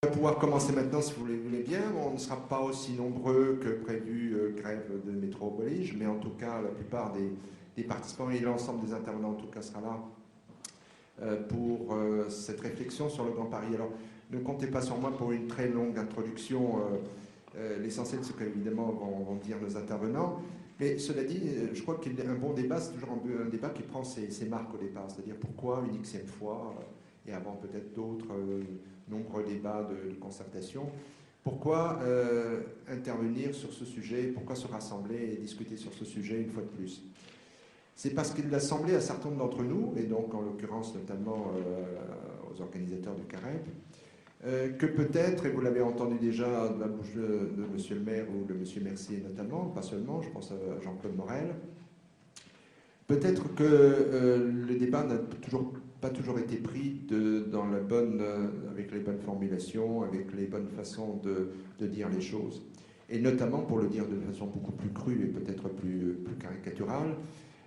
va pouvoir commencer maintenant si vous le voulez bien. On ne sera pas aussi nombreux que prévu, grève de métro oblige, mais en tout cas la plupart des participants et l'ensemble des intervenants en tout cas sera là pour cette réflexion sur le Grand Paris. Alors ne comptez pas sur moi pour une très longue introduction, l'essentiel c'est qu'évidemment vont dire nos intervenants. Mais cela dit, je crois qu'un bon débat, c'est toujours un débat qui prend ses marques au départ, c'est-à-dire pourquoi une xème fois, et avant peut-être d'autres nombreux débats de concertation, pourquoi intervenir sur ce sujet, pourquoi se rassembler et discuter sur ce sujet une fois de plus. C'est parce qu'il a semblé à certains d'entre nous, et donc en l'occurrence notamment aux organisateurs du Carême, que peut-être, et vous l'avez entendu déjà de la bouche de monsieur le maire ou de monsieur Mercier notamment, pas seulement, je pense à Jean-Claude Morel, peut-être que le débat n'a pas toujours été pris avec les bonnes formulations, avec les bonnes façons de dire les choses, et notamment pour le dire de façon beaucoup plus crue et peut-être plus caricaturale,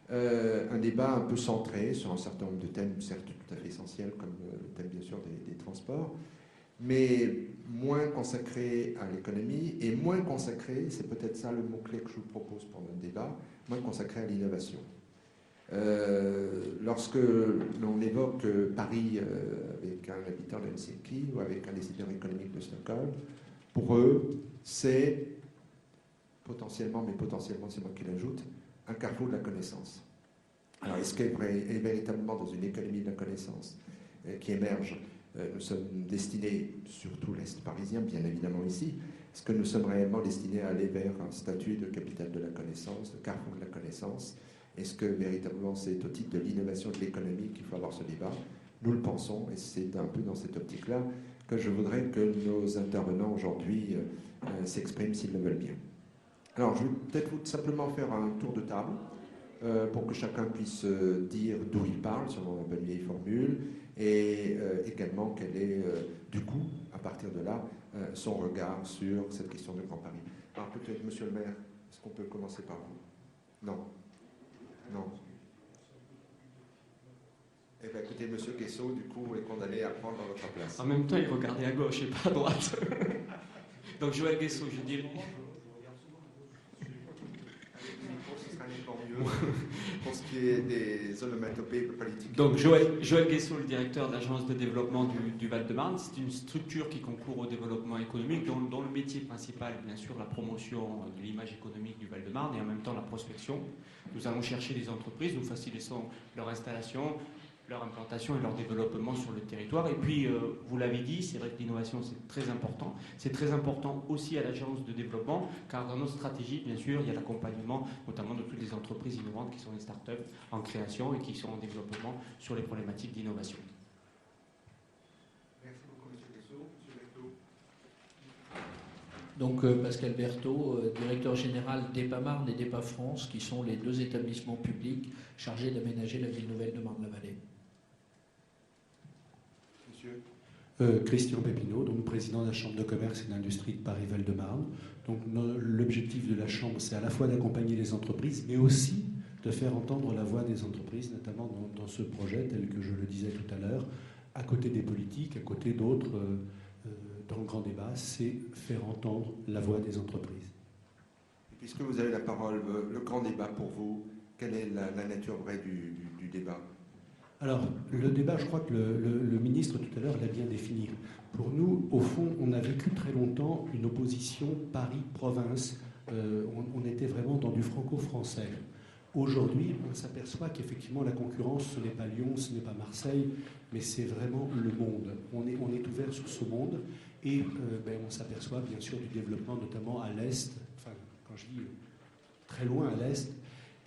un débat un peu centré sur un certain nombre de thèmes, certes tout à fait essentiels, comme le thème bien sûr des transports, mais moins consacré à l'économie et moins consacré, c'est peut-être ça le mot-clé que je vous propose pour notre débat, moins consacré à l'innovation. Lorsque l'on évoque Paris avec un habitant d'Helsinki ou avec un décideur économique de Stockholm, pour eux, c'est potentiellement c'est moi qui l'ajoute, un carrefour de la connaissance. Alors, est-ce qu'elle est véritablement dans une économie de la connaissance qui émerge? Nous sommes destinés, surtout l'Est parisien, bien évidemment ici, est-ce que nous sommes réellement destinés à aller vers un statut de capitale de la connaissance, de carrefour de la connaissance? Est-ce que véritablement c'est au titre de l'innovation de l'économie qu'il faut avoir ce débat? Nous le pensons, et c'est un peu dans cette optique-là que je voudrais que nos intervenants aujourd'hui s'expriment s'ils le veulent bien. Alors, je vais peut-être simplement faire un tour de table pour que chacun puisse dire d'où il parle, sur la bonne vieille formule, et également quel est, du coup, à partir de là, son regard sur cette question de Grand Paris. Alors, peut-être, monsieur le maire, est-ce qu'on peut commencer par vous? Non. Non. Eh bien, écoutez, monsieur Guessot, du coup, est condamné à prendre votre place. En même temps, il regardait à gauche et pas à droite. Donc, Joël Guessot, je dirais... Pour ce qui est des onomatopées politiques. Donc Joël Guessot, le directeur de l'agence de développement du Val-de-Marne, c'est une structure qui concourt au développement économique, dont le métier principal est bien sûr la promotion de l'image économique du Val-de-Marne et en même temps la prospection. Nous allons chercher des entreprises, nous facilitons leur installation, leur implantation et leur développement sur le territoire. Et puis, vous l'avez dit, c'est vrai que l'innovation, c'est très important. C'est très important aussi à l'agence de développement, car dans notre stratégie, bien sûr, il y a l'accompagnement, notamment de toutes les entreprises innovantes qui sont des startups en création et qui sont en développement sur les problématiques d'innovation. Merci beaucoup, M. Guessot. M. Berthaud. Donc, Pascal Berthaud, directeur général d'EPA Marne et d'EPA France, qui sont les deux établissements publics chargés d'aménager la ville nouvelle de Marne-la-Vallée. Christian Pépineau, donc président de la Chambre de commerce et d'industrie de Paris-Val-de-Marne. Donc l'objectif de la Chambre, c'est à la fois d'accompagner les entreprises, mais aussi de faire entendre la voix des entreprises, notamment dans ce projet, tel que je le disais tout à l'heure, à côté des politiques, à côté d'autres, dans le grand débat, c'est faire entendre la voix des entreprises. Et puisque vous avez la parole, le grand débat pour vous, quelle est la nature vraie du débat? Alors, le débat, je crois que le ministre tout à l'heure l'a bien défini. Pour nous, au fond, on a vécu très longtemps une opposition Paris-Province. On était vraiment dans du franco-français. Aujourd'hui, on s'aperçoit qu'effectivement, la concurrence, ce n'est pas Lyon, ce n'est pas Marseille, mais c'est vraiment le monde. On est ouvert sur ce monde et on s'aperçoit bien sûr du développement, notamment à l'Est, enfin, quand je dis très loin à l'Est,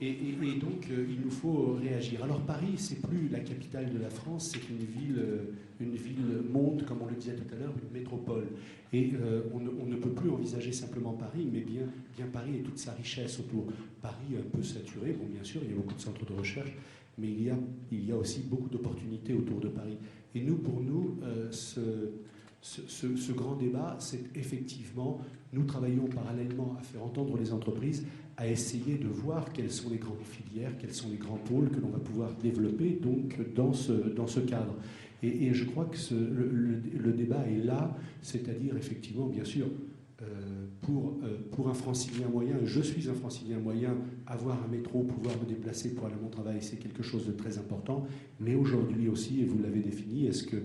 et donc il nous faut réagir. Alors Paris, c'est plus la capitale de la France, c'est une ville monde, comme on le disait tout à l'heure, une métropole. Et on ne peut plus envisager simplement Paris, mais bien Paris et toute sa richesse autour. Paris est un peu saturé, bon bien sûr, il y a beaucoup de centres de recherche, mais il y a aussi beaucoup d'opportunités autour de Paris. Et pour nous, ce grand débat, c'est effectivement, nous travaillons parallèlement à faire entendre les entreprises à essayer de voir quelles sont les grandes filières, quels sont les grands pôles que l'on va pouvoir développer donc, dans ce cadre. Et je crois que le débat est là, c'est-à-dire effectivement, bien sûr, pour un francilien moyen, et je suis un francilien moyen, avoir un métro, pouvoir me déplacer pour aller à mon travail, c'est quelque chose de très important. Mais aujourd'hui aussi, et vous l'avez défini, est-ce que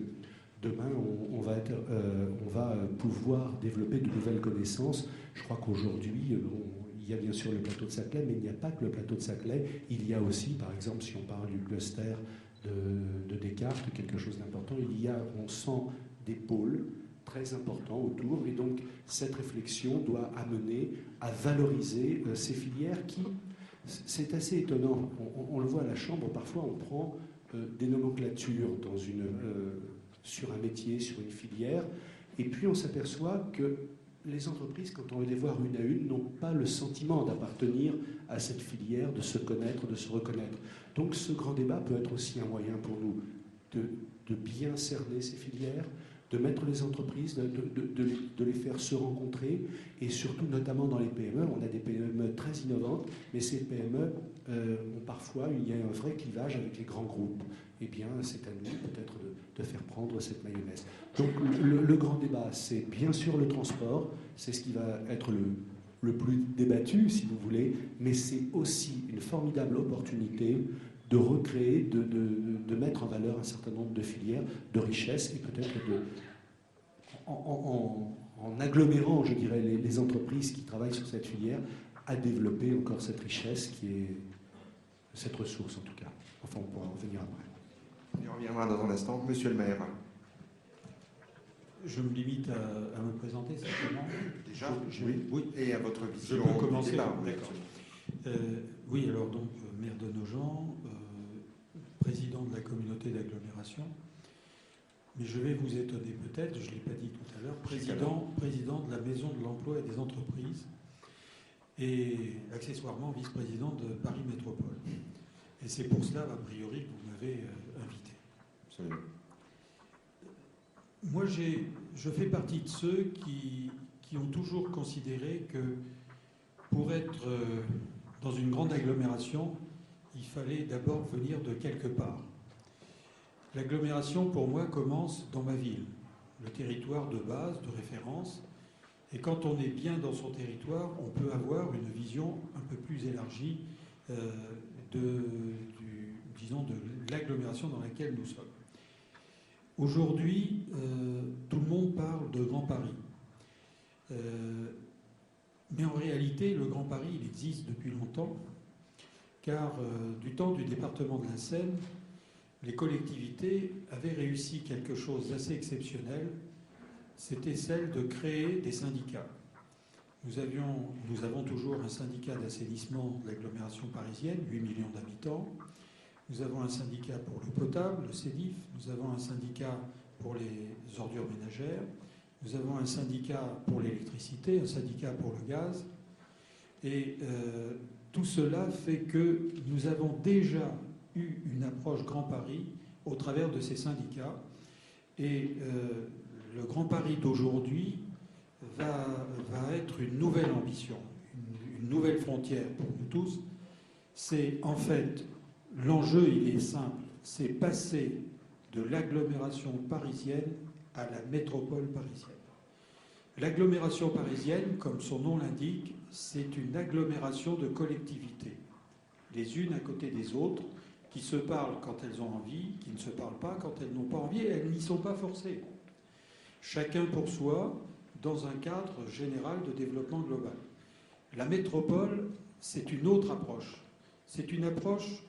demain, on va pouvoir développer de nouvelles connaissances? Je crois qu'aujourd'hui, il y a bien sûr le plateau de Saclay, mais il n'y a pas que le plateau de Saclay. Il y a aussi, par exemple, si on parle du cluster de Descartes, quelque chose d'important, on sent des pôles très importants autour. Et donc, cette réflexion doit amener à valoriser ces filières qui, c'est assez étonnant. On le voit à la Chambre, parfois on prend des nomenclatures sur un métier, sur une filière, et puis on s'aperçoit que les entreprises, quand on va les voir une à une, n'ont pas le sentiment d'appartenir à cette filière, de se connaître, de se reconnaître. Donc ce grand débat peut être aussi un moyen pour nous de bien cerner ces filières, de mettre les entreprises, de les faire se rencontrer, et surtout, notamment dans les PME, on a des PME très innovantes, mais ces PME ont parfois, il y a un vrai clivage avec les grands groupes. Eh bien, c'est à nous peut-être de faire prendre cette mayonnaise. Donc le grand débat, c'est bien sûr le transport, c'est ce qui va être le plus débattu, si vous voulez, mais c'est aussi une formidable opportunité de recréer, de mettre en valeur un certain nombre de filières, de richesses, et peut-être en agglomérant, je dirais, les entreprises qui travaillent sur cette filière, à développer encore cette richesse qui est cette ressource en tout cas. Enfin, on pourra en revenir après. On y reviendra dans un instant. Monsieur le maire. Je me limite à me présenter simplement. Déjà, oui. Et à votre vision. Je peux commencer. D'accord. Oui, alors donc, maire de Nogent, président de la communauté d'agglomération. Mais je vais vous étonner peut-être, je ne l'ai pas dit tout à l'heure, président de la Maison de l'Emploi et des Entreprises, et accessoirement vice-président de Paris Métropole. Et c'est pour cela, a priori, que vous m'avez invité. Absolument. Moi, je fais partie de ceux qui ont toujours considéré que pour être dans une grande agglomération, il fallait d'abord venir de quelque part. L'agglomération, pour moi, commence dans ma ville, le territoire de base, de référence. Et quand on est bien dans son territoire, on peut avoir une vision un peu plus élargie de l'agglomération dans laquelle nous sommes. Aujourd'hui, tout le monde parle de Grand Paris. Mais en réalité, le Grand Paris, il existe depuis longtemps, car du temps du département de la Seine, les collectivités avaient réussi quelque chose d'assez exceptionnel, c'était celle de créer des syndicats. Nous avons toujours un syndicat d'assainissement de l'agglomération parisienne, 8 millions d'habitants. Nous avons un syndicat pour l'eau potable, le CEDIF. Nous avons un syndicat pour les ordures ménagères. Nous avons un syndicat pour l'électricité, un syndicat pour le gaz. Et tout cela fait que nous avons déjà eu une approche Grand Paris au travers de ces syndicats. Et le Grand Paris d'aujourd'hui va être une nouvelle ambition, une nouvelle frontière pour nous tous. C'est en fait, l'enjeu il est simple, c'est passer de l'agglomération parisienne à la métropole parisienne. L'agglomération parisienne, comme son nom l'indique, c'est une agglomération de collectivités, les unes à côté des autres, qui se parlent quand elles ont envie, qui ne se parlent pas quand elles n'ont pas envie, et elles n'y sont pas forcées. Chacun pour soi, dans un cadre général de développement global. La métropole, c'est une autre approche. C'est une approche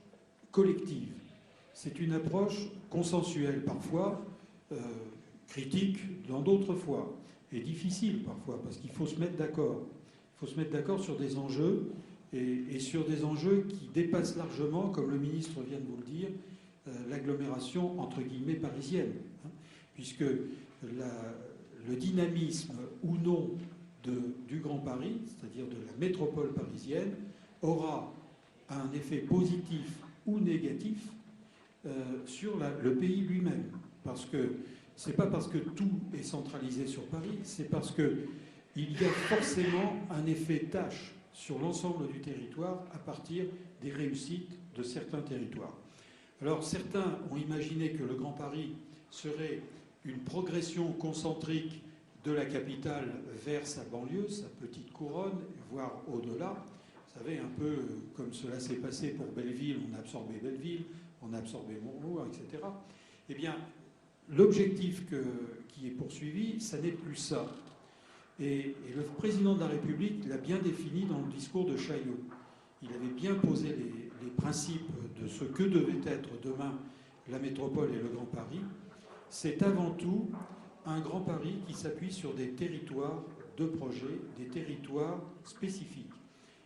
collective. C'est une approche consensuelle parfois, critique dans d'autres fois, et difficile parfois, parce qu'il faut se mettre d'accord. Il faut se mettre d'accord sur des enjeux, et sur des enjeux qui dépassent largement, comme le ministre vient de vous le dire, l'agglomération entre guillemets parisienne, hein, puisque le dynamisme ou non du Grand Paris, c'est-à-dire de la métropole parisienne, aura un effet positif ou négatif sur le pays lui-même. Parce que c'est pas parce que tout est centralisé sur Paris, c'est parce qu'il y a forcément un effet tâche sur l'ensemble du territoire à partir des réussites de certains territoires. Alors certains ont imaginé que le Grand Paris serait une progression concentrique de la capitale vers sa banlieue, sa petite couronne, voire au-delà. Vous savez, un peu comme cela s'est passé pour Belleville, on a absorbé Belleville, on a absorbé Montmour, etc. Eh bien, l'objectif qui est poursuivi, ça n'est plus ça. Et le président de la République l'a bien défini dans le discours de Chaillot. Il avait bien posé les principes de ce que devait être demain la métropole et le Grand Paris. C'est avant tout un Grand Paris qui s'appuie sur des territoires de projet, des territoires spécifiques.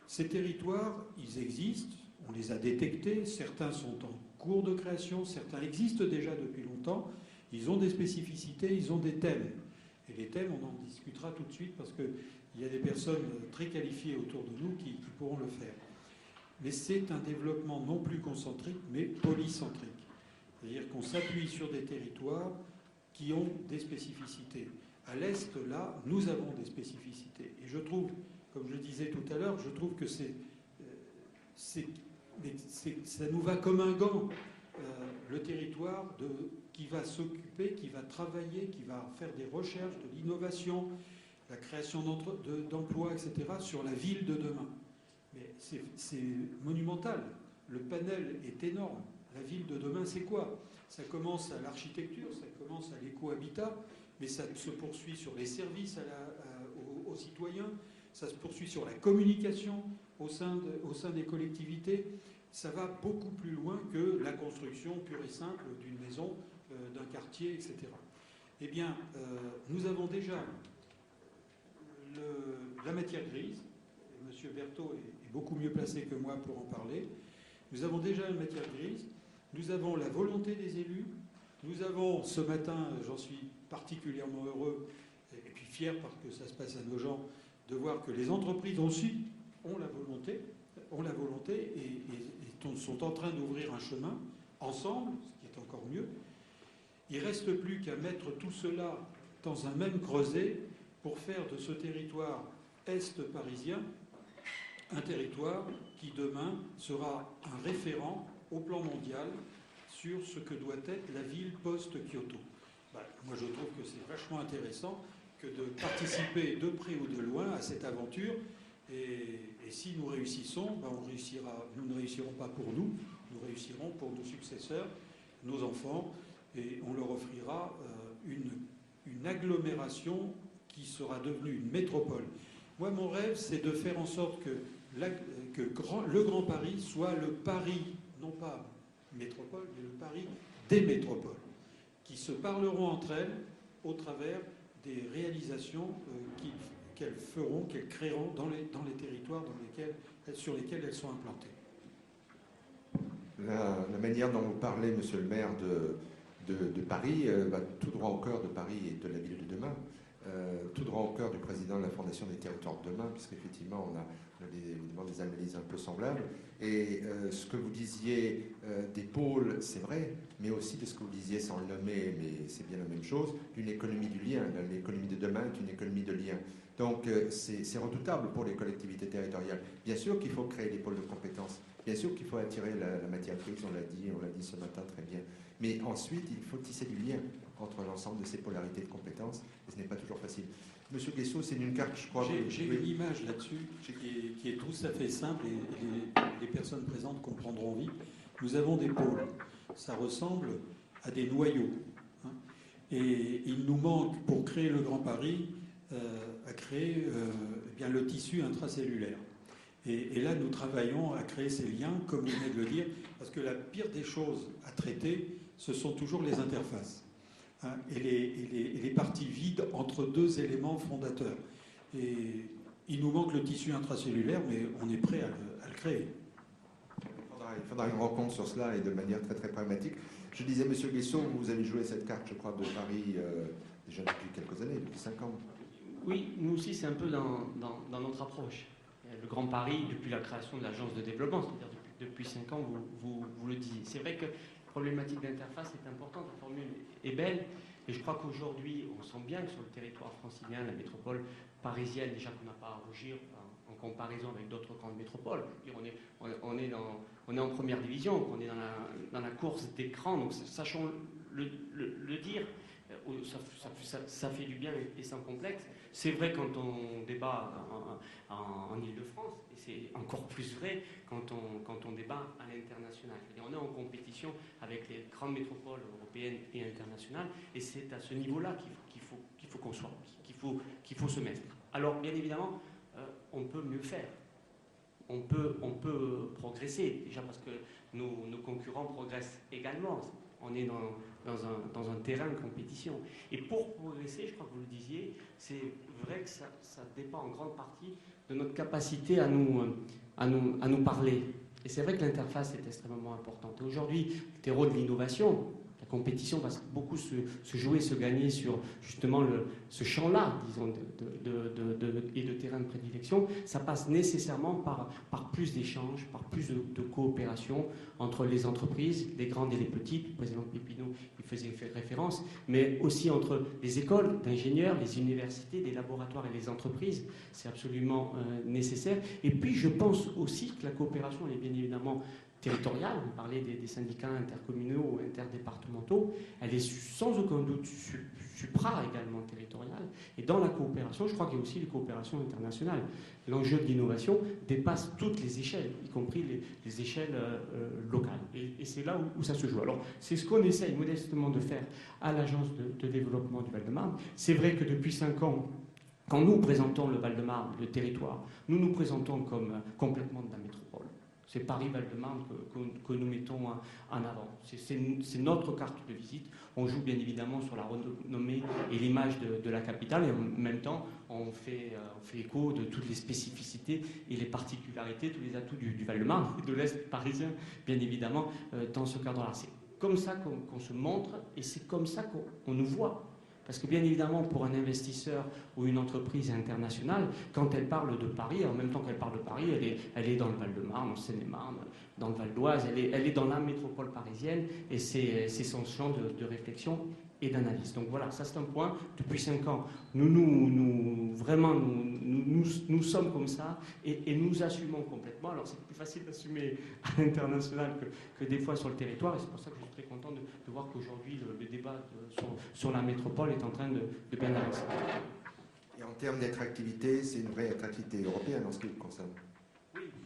Ces territoires, ils existent, on les a détectés, certains sont en cours de création, certains existent déjà depuis longtemps, ils ont des spécificités, ils ont des thèmes. Et les thèmes, on en discutera tout de suite parce qu'il y a des personnes très qualifiées autour de nous qui pourront le faire. Mais c'est un développement non plus concentrique, mais polycentrique. C'est-à-dire qu'on s'appuie sur des territoires qui ont des spécificités. À l'Est, là, nous avons des spécificités. Et je trouve, comme je disais tout à l'heure, je trouve que ça nous va comme un gant, le territoire qui va s'occuper, qui va travailler, qui va faire des recherches, de l'innovation, la création d'emplois, etc., sur la ville de demain. Mais c'est monumental. Le panel est énorme. La ville de demain, c'est quoi? Ça commence à l'architecture, ça commence à l'éco-habitat, mais ça se poursuit sur les services aux citoyens, ça se poursuit sur la communication au sein des collectivités. Ça va beaucoup plus loin que la construction pure et simple d'une maison, d'un quartier, etc. Eh bien, nous avons déjà la matière grise, et M. Berthaud est beaucoup mieux placé que moi pour en parler. Nous avons déjà la matière grise, nous avons la volonté des élus, nous avons ce matin, j'en suis particulièrement heureux et puis fier parce que ça se passe à nos gens, de voir que les entreprises aussi ont la volonté et sont en train d'ouvrir un chemin ensemble, ce qui est encore mieux. Il ne reste plus qu'à mettre tout cela dans un même creuset pour faire de ce territoire est parisien un territoire qui demain sera un référent au plan mondial sur ce que doit être la ville post-Kyoto. Moi je trouve que c'est vachement intéressant que de participer de près ou de loin à cette aventure. Et si nous réussissons, nous ne réussirons pas pour nous, nous réussirons pour nos successeurs, nos enfants, et on leur offrira une agglomération qui sera devenue une métropole. Moi, mon rêve, c'est de faire en sorte que le Grand Paris soit le Paris, non pas métropole, mais le Paris des métropoles, qui se parleront entre elles au travers des réalisations qu'elles feront, qu'elles créeront dans les territoires sur lesquels elles sont implantées. La manière dont vous parlez, monsieur le maire, de Paris, va tout droit au cœur de Paris et de la ville de demain, tout droit au cœur du président de la Fondation des territoires de demain, puisqu'effectivement on a évidemment des analyses un peu semblables. Et ce que vous disiez des pôles, c'est vrai, mais aussi de ce que vous disiez sans le nommer, mais c'est bien la même chose, d'une économie du lien. L'économie de demain est une économie de lien. Donc c'est redoutable pour les collectivités territoriales. Bien sûr qu'il faut créer des pôles de compétences. Bien sûr qu'il faut attirer la matière grise, on l'a dit ce matin très bien. Mais ensuite, il faut tisser du lien entre l'ensemble de ces polarités de compétences, et ce n'est pas toujours facile. Monsieur Guessot, c'est une carte, je crois. J'ai une image là-dessus qui est tout à fait simple et les personnes présentes comprendront vite. Nous avons des pôles. Ça ressemble à des noyaux. Hein, et il nous manque, pour créer le Grand Paris, à créer bien le tissu intracellulaire. Et là, nous travaillons à créer ces liens, comme vous venez de le dire, parce que la pire des choses à traiter, ce sont toujours les interfaces. Hein, et les parties vides entre deux éléments fondateurs. Et il nous manque le tissu intracellulaire, mais on est prêt à le créer. Il faudra une rencontre sur cela et de manière très très pragmatique. Je disais, monsieur Guessot, vous avez joué cette carte, je crois, de Paris déjà depuis quelques années, depuis 5 ans. Oui, nous aussi, c'est un peu dans notre approche. Le Grand Paris, depuis la création de l'agence de développement, c'est-à-dire depuis 5 ans, vous le disiez. C'est vrai que la problématique d'interface est importante, la formule est belle, et je crois qu'aujourd'hui, on sent bien que sur le territoire francilien, la métropole parisienne, déjà qu'on n'a pas à rougir en en comparaison avec d'autres grandes métropoles. On est en première division, on est dans la course d'écran, donc sachons le dire, ça fait du bien et sans complexe. C'est vrai quand on débat en Ile-de-France, et c'est encore plus vrai quand on débat à l'international. On est en compétition avec les grandes métropoles européennes et internationales, et c'est à ce niveau-là qu'il faut qu'on soit, qu'il faut se mettre. Alors, bien évidemment, on peut mieux faire. On peut progresser, déjà parce que nos concurrents progressent également. On est dans un terrain de compétition. Et pour progresser, je crois que vous le disiez, c'est vrai que ça dépend en grande partie de notre capacité à nous parler. Et c'est vrai que l'interface est extrêmement importante. Et aujourd'hui, le terreau de l'innovation, la compétition va beaucoup se jouer, se gagner sur justement ce champ-là, disons, et de terrain de prédilection. Ça passe nécessairement par plus d'échanges, par plus de coopération entre les entreprises, les grandes et les petites. Le président Pépineau y faisait référence, mais aussi entre les écoles d'ingénieurs, les universités, les laboratoires et les entreprises. C'est absolument nécessaire. Et puis, je pense aussi que la coopération, elle est bien évidemment territoriale. On parlait des syndicats intercommunaux ou interdépartementaux. Elle est sans aucun doute supra également territoriale. Et dans la coopération, je crois qu'il y a aussi les coopérations internationales. L'enjeu de l'innovation dépasse toutes les échelles, y compris les échelles locales. Et c'est là où ça se joue. Alors, c'est ce qu'on essaye modestement de faire à l'Agence de développement du Val-de-Marne. C'est vrai que depuis 5 ans, quand nous présentons le Val-de-Marne, le territoire, nous nous présentons comme complètement de la métropole. C'est Paris-Val-de-Marne que nous mettons en avant. C'est notre carte de visite. On joue bien évidemment sur la renommée et l'image de la capitale, et en même temps, on fait écho de toutes les spécificités et les particularités, tous les atouts du Val-de-Marne et de l'Est parisien, bien évidemment, dans ce cadre-là. C'est comme ça qu'on se montre et c'est comme ça qu'on nous voit. Parce que bien évidemment, pour un investisseur ou une entreprise internationale, quand elle parle de Paris, en même temps qu'elle parle de Paris, elle est dans le Val-de-Marne, en Seine-et-Marne, dans le Val d'Oise, elle est dans la métropole parisienne, et c'est son champ de réflexion et d'analyse. Donc voilà, ça c'est un point. Depuis 5 ans, nous sommes comme ça et nous assumons complètement. Alors c'est plus facile d'assumer à l'international que des fois sur le territoire, et c'est pour ça que je suis très content de voir qu'aujourd'hui le débat sur la métropole est en train de bien avancer. Et en termes d'attractivité, c'est une vraie attractivité européenne en ce qui vous concerne.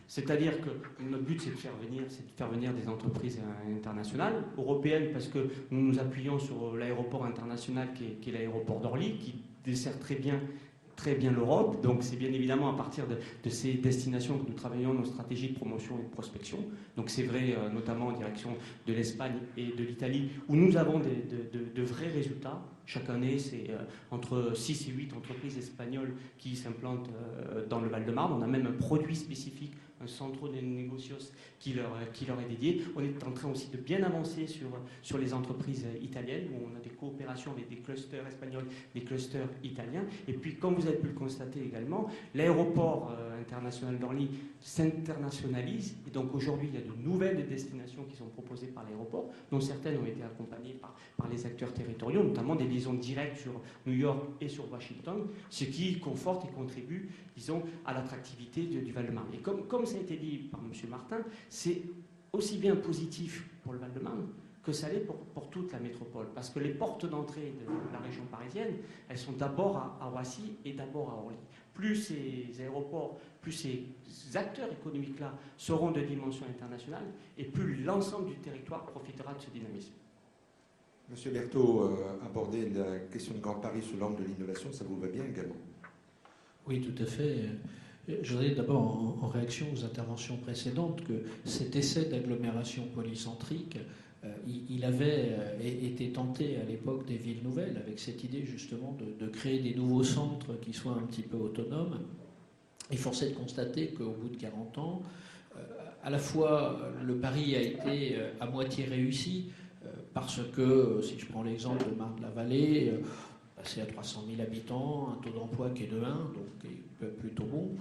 C'est-à-dire que notre but, c'est de faire venir des entreprises internationales, européennes, parce que nous nous appuyons sur l'aéroport international qui est l'aéroport d'Orly, qui dessert très bien l'Europe. Donc c'est bien évidemment à partir de ces destinations que nous travaillons nos stratégies de promotion et de prospection. Donc c'est vrai notamment en direction de l'Espagne et de l'Italie, où nous avons de vrais résultats. Chaque année, c'est entre 6 et 8 entreprises espagnoles qui s'implantent dans le Val-de-Marne. On a même un produit spécifique, un centro de negocios qui leur est dédié. On est en train aussi de bien avancer sur les entreprises italiennes, où on a des coopérations avec des clusters espagnols, des clusters italiens. Et puis, comme vous avez pu le constater également, l'aéroport international d'Orly s'internationalise. Et donc aujourd'hui, il y a de nouvelles destinations qui sont proposées par l'aéroport, dont certaines ont été accompagnées par les acteurs territoriaux, notamment des liaisons directes sur New York et sur Washington, ce qui conforte et contribue, disons, à l'attractivité du Val-de-Marne. Et comme ça a été dit par M. Martin, c'est aussi bien positif pour le Val-de-Marne que ça l'est pour toute la métropole. Parce que les portes d'entrée de la région parisienne, elles sont d'abord à Roissy et d'abord à Orly. Plus ces aéroports, plus ces acteurs économiques-là seront de dimension internationale, et plus l'ensemble du territoire profitera de ce dynamisme. Monsieur Berthaud, aborder la question de Grand Paris sous l'angle de l'innovation, ça vous va bien également? Oui, tout à fait. Je voudrais d'abord, en réaction aux interventions précédentes, que cet essai d'agglomération polycentrique, il avait été tenté à l'époque des villes nouvelles, avec cette idée justement de créer des nouveaux centres qui soient un petit peu autonomes. Et force est de constater qu'au bout de 40 ans, à la fois le pari a été à moitié réussi, parce que, si je prends l'exemple de Marne-la-Vallée, c'est à 300 000 habitants, un taux d'emploi qui est de 1, donc qui est plutôt bon.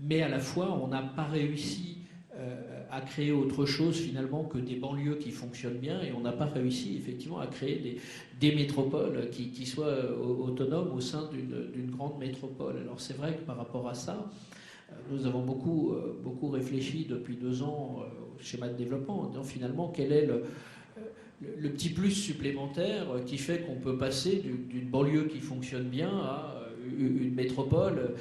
Mais à la fois, on n'a pas réussi à créer autre chose finalement que des banlieues qui fonctionnent bien, et on n'a pas réussi effectivement à créer des métropoles qui soient autonomes au sein d'une grande métropole. Alors c'est vrai que par rapport à ça, Nous avons beaucoup réfléchi depuis 2 ans au schéma de développement, en disant finalement quel est le petit plus supplémentaire qui fait qu'on peut passer d'une banlieue qui fonctionne bien à une métropole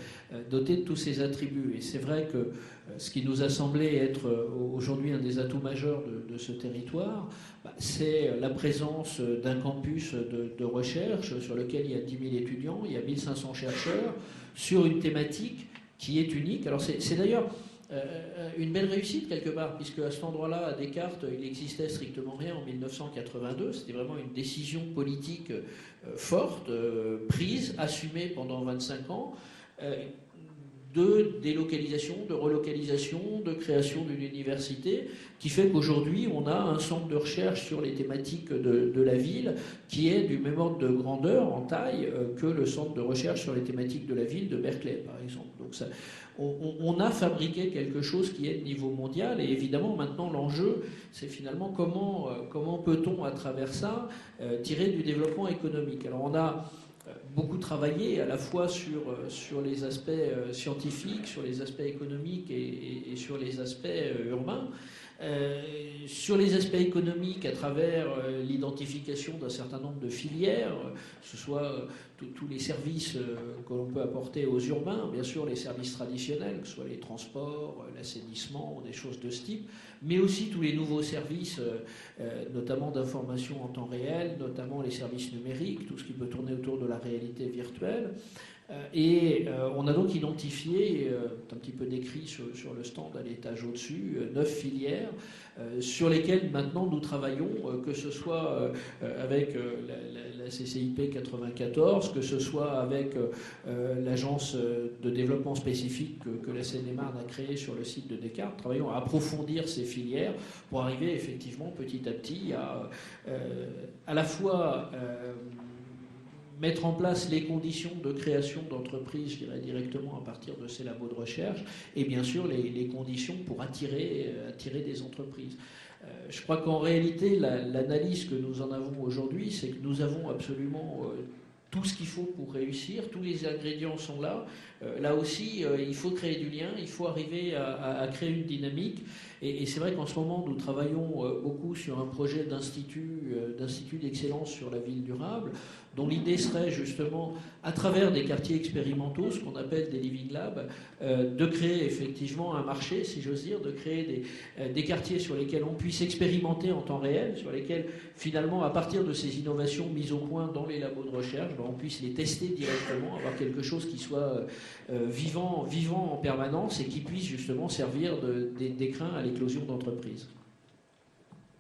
dotée de tous ses attributs. Et c'est vrai que ce qui nous a semblé être aujourd'hui un des atouts majeurs de ce territoire, c'est la présence d'un campus de recherche sur lequel il y a 10 000 étudiants, il y a 1500 chercheurs, sur une thématique qui est unique. Alors c'est d'ailleurs une belle réussite quelque part, puisque à cet endroit-là, à Descartes, il n'existait strictement rien en 1982. C'était vraiment une décision politique forte, prise, assumée pendant 25 ans, de délocalisation, de relocalisation, de création d'une université, qui fait qu'aujourd'hui, on a un centre de recherche sur les thématiques de la ville qui est du même ordre de grandeur, en taille, que le centre de recherche sur les thématiques de la ville de Berkeley, par exemple. Donc ça, on a fabriqué quelque chose qui est de niveau mondial, et évidemment maintenant l'enjeu c'est finalement comment peut-on à travers ça tirer du développement économique. Alors on a beaucoup travaillé à la fois sur les aspects scientifiques, sur les aspects économiques et sur les aspects urbains. Sur les aspects économiques, à travers l'identification d'un certain nombre de filières, que ce soit tous les services que l'on peut apporter aux urbains, bien sûr les services traditionnels, que ce soit les transports, l'assainissement, des choses de ce type, mais aussi tous les nouveaux services, notamment d'information en temps réel, notamment les services numériques, tout ce qui peut tourner autour de la réalité virtuelle. Et on a donc identifié, un petit peu décrit sur le stand à l'étage au-dessus, 9 filières sur lesquelles maintenant nous travaillons, que ce soit avec la CCIP 94, que ce soit avec l'agence de développement spécifique que la Seine-et-Marne a créée sur le site de Descartes. Travaillons à approfondir ces filières pour arriver effectivement petit à petit à la fois mettre en place les conditions de création d'entreprises, je dirais directement à partir de ces labos de recherche, et bien sûr les conditions pour attirer des entreprises. Je crois qu'en réalité, l'analyse que nous en avons aujourd'hui, c'est que nous avons absolument tout ce qu'il faut pour réussir, tous les ingrédients sont là. Là aussi, il faut créer du lien, il faut arriver à créer une dynamique. Et c'est vrai qu'en ce moment, nous travaillons beaucoup sur un projet d'institut d'excellence sur la ville durable, dont l'idée serait justement, à travers des quartiers expérimentaux, ce qu'on appelle des living labs, de créer effectivement un marché, si j'ose dire, de créer des quartiers sur lesquels on puisse expérimenter en temps réel, sur lesquels finalement, à partir de ces innovations mises au point dans les labos de recherche, on puisse les tester directement, avoir quelque chose qui soit vivant en permanence et qui puisse justement servir d'écrin à l'éclosion d'entreprises.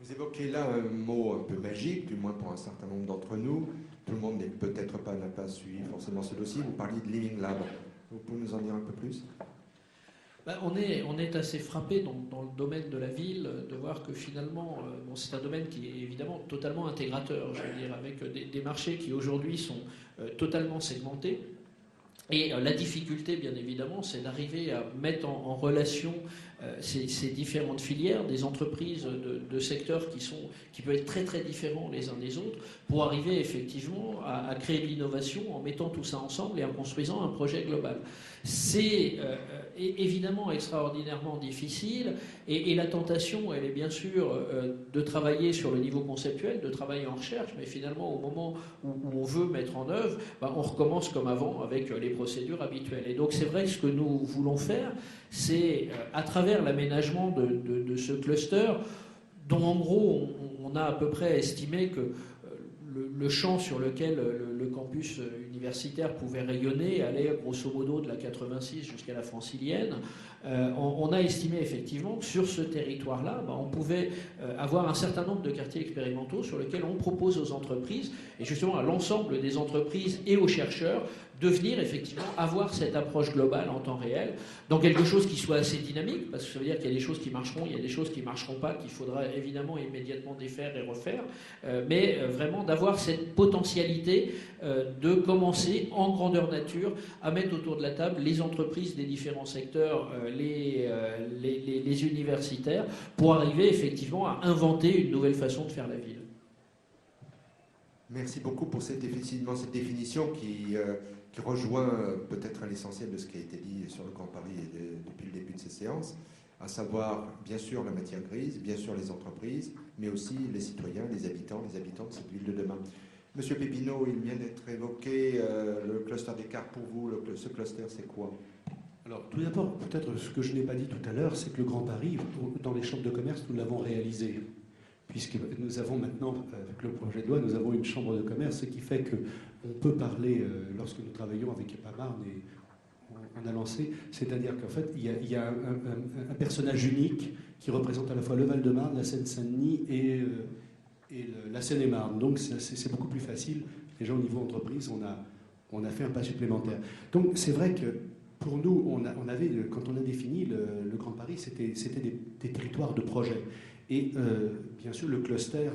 Vous évoquez là un mot un peu magique, du moins pour un certain nombre d'entre nous. Tout le monde n'a peut-être pas suivi forcément ce dossier. Vous parliez de Living Lab. Vous pouvez nous en dire un peu plus ? On est assez frappé dans le domaine de la ville de voir que finalement, c'est un domaine qui est évidemment totalement intégrateur, je veux dire, avec des marchés qui aujourd'hui sont totalement segmentés. Et la difficulté, bien évidemment, c'est d'arriver à mettre en relation ces différentes filières, des entreprises de secteurs qui peuvent être très très différents les uns des autres, pour arriver effectivement à créer de l'innovation en mettant tout ça ensemble et en construisant un projet global. C'est évidemment extraordinairement difficile, et la tentation, elle est bien sûr de travailler sur le niveau conceptuel, de travailler en recherche, mais finalement au moment où on veut mettre en œuvre, on recommence comme avant avec les procédures habituelles. Et donc c'est vrai que ce que nous voulons faire, c'est à travers l'aménagement de ce cluster, dont en gros on a à peu près estimé que le champ sur lequel le campus universitaire pouvait rayonner allait grosso modo de la 86 jusqu'à la Francilienne. On a estimé effectivement que sur ce territoire-là, on pouvait avoir un certain nombre de quartiers expérimentaux sur lesquels on propose aux entreprises, et justement à l'ensemble des entreprises et aux chercheurs, de venir effectivement avoir cette approche globale en temps réel, dans quelque chose qui soit assez dynamique, parce que ça veut dire qu'il y a des choses qui marcheront, il y a des choses qui ne marcheront pas, qu'il faudra évidemment immédiatement défaire et refaire, mais vraiment d'avoir cette potentialité de commencer en grandeur nature à mettre autour de la table les entreprises des différents secteurs, les universitaires, pour arriver effectivement à inventer une nouvelle façon de faire la ville. Merci beaucoup pour cette définition qui rejoint peut-être l'essentiel de ce qui a été dit sur le Grand Paris depuis le début de ces séances, à savoir bien sûr la matière grise, bien sûr les entreprises, mais aussi les citoyens, les habitants de cette ville de demain. Monsieur Pépinot, il vient d'être évoqué le cluster d'écart. Pour vous, ce cluster, c'est quoi? Alors, tout d'abord, peut-être ce que je n'ai pas dit tout à l'heure, c'est que le Grand Paris, dans les chambres de commerce, nous l'avons réalisé. Puisque nous avons maintenant, avec le projet de loi, nous avons une chambre de commerce, ce qui fait qu'on peut parler, lorsque nous travaillons avec EPAMARN, et on a lancé, c'est-à-dire qu'en fait, il y a un personnage unique qui représente à la fois le Val-de-Marne, la Seine-Saint-Denis et la Seine-et-Marne. Donc c'est beaucoup plus facile. Déjà au niveau entreprise, on a fait un pas supplémentaire. Donc c'est vrai que pour nous, on avait, quand on a défini le Grand Paris, c'était des territoires de projet. Et bien sûr, le cluster,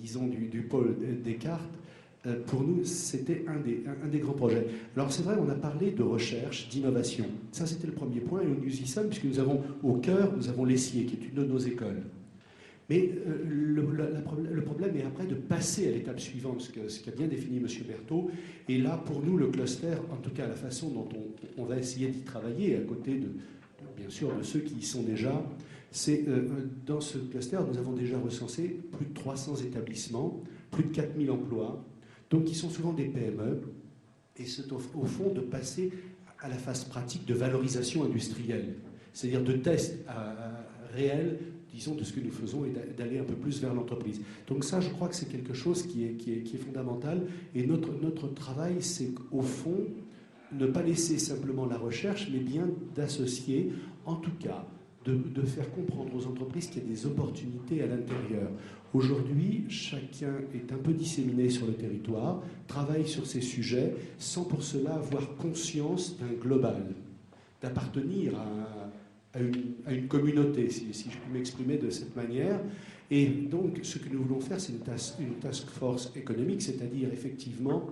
disons, du pôle Descartes, pour nous, c'était un des grands projets. Alors c'est vrai, on a parlé de recherche, d'innovation. Ça, c'était le premier point, et nous y sommes, puisque nous avons au cœur, nous avons l'ESSIer, qui est une de nos écoles. Mais le problème est après de passer à l'étape suivante, ce qu'a bien défini M. Berthaud. Et là, pour nous, le cluster, en tout cas la façon dont on va essayer d'y travailler, à côté bien sûr de ceux qui y sont déjà, c'est dans ce cluster, nous avons déjà recensé plus de 300 établissements, plus de 4000 emplois, donc qui sont souvent des PME, et c'est au fond de passer à la phase pratique de valorisation industrielle, c'est-à-dire de tests réels, disons, de ce que nous faisons et d'aller un peu plus vers l'entreprise. Donc ça, je crois que c'est quelque chose qui est fondamental, et notre travail, c'est qu'au fond, ne pas laisser simplement la recherche, mais bien d'associer, en tout cas, de faire comprendre aux entreprises qu'il y a des opportunités à l'intérieur. Aujourd'hui, chacun est un peu disséminé sur le territoire, travaille sur ces sujets, sans pour cela avoir conscience d'un global, d'appartenir à une communauté, si je puis m'exprimer de cette manière. Et donc, ce que nous voulons faire, c'est une task force économique, c'est-à-dire effectivement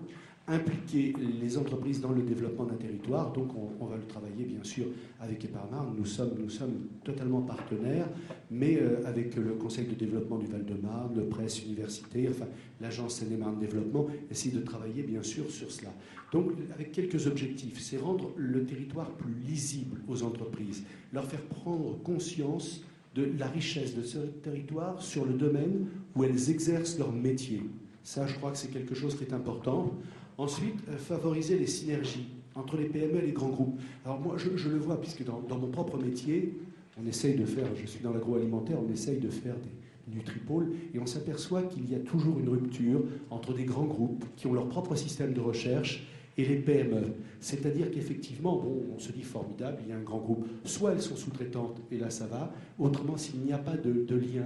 impliquer les entreprises dans le développement d'un territoire. Donc on va le travailler bien sûr avec EPAMARN, nous sommes totalement partenaires, mais avec le Conseil de développement du Val-de-Marne, le Presse Université, enfin l'agence Seine-et-Marne Développement, essayer de travailler bien sûr sur cela. Donc avec quelques objectifs, c'est rendre le territoire plus lisible aux entreprises, leur faire prendre conscience de la richesse de ce territoire sur le domaine où elles exercent leur métier. Ça, je crois que c'est quelque chose qui est important. Ensuite, favoriser les synergies entre les PME et les grands groupes. Alors moi, je le vois, puisque dans mon propre métier, on essaye de faire, je suis dans l'agroalimentaire, on essaye de faire des Nutri-Pôles, et on s'aperçoit qu'il y a toujours une rupture entre des grands groupes qui ont leur propre système de recherche et les PME. C'est-à-dire qu'effectivement, bon, on se dit formidable, il y a un grand groupe. Soit elles sont sous-traitantes, et là ça va. Autrement, s'il n'y a pas de lien,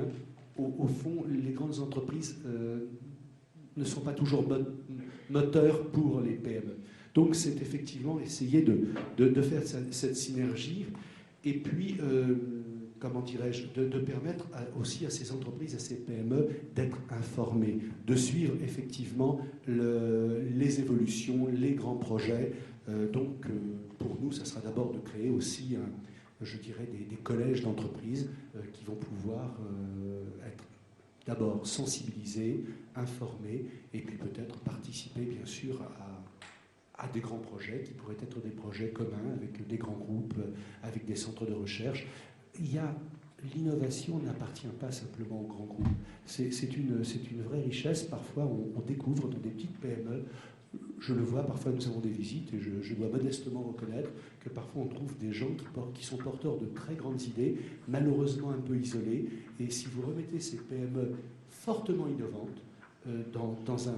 au fond, les grandes entreprises ne sont pas toujours moteurs pour les PME. Donc c'est effectivement essayer de faire cette synergie, et puis, comment dirais-je, de permettre aussi à ces entreprises, à ces PME, d'être informées, de suivre effectivement les évolutions, les grands projets. Donc pour nous, ça sera d'abord de créer aussi, je dirais, des collèges d'entreprises qui vont pouvoir être d'abord sensibilisés, informés, et puis peut-être participer bien sûr à des grands projets qui pourraient être des projets communs avec des grands groupes, avec des centres de recherche. L'innovation n'appartient pas simplement aux grands groupes. C'est une vraie richesse. Parfois, on découvre dans des petites PME, je le vois, parfois nous avons des visites, et je dois modestement reconnaître que parfois on trouve des gens qui sont porteurs de très grandes idées, malheureusement un peu isolés. Et si vous remettez ces PME fortement innovantes dans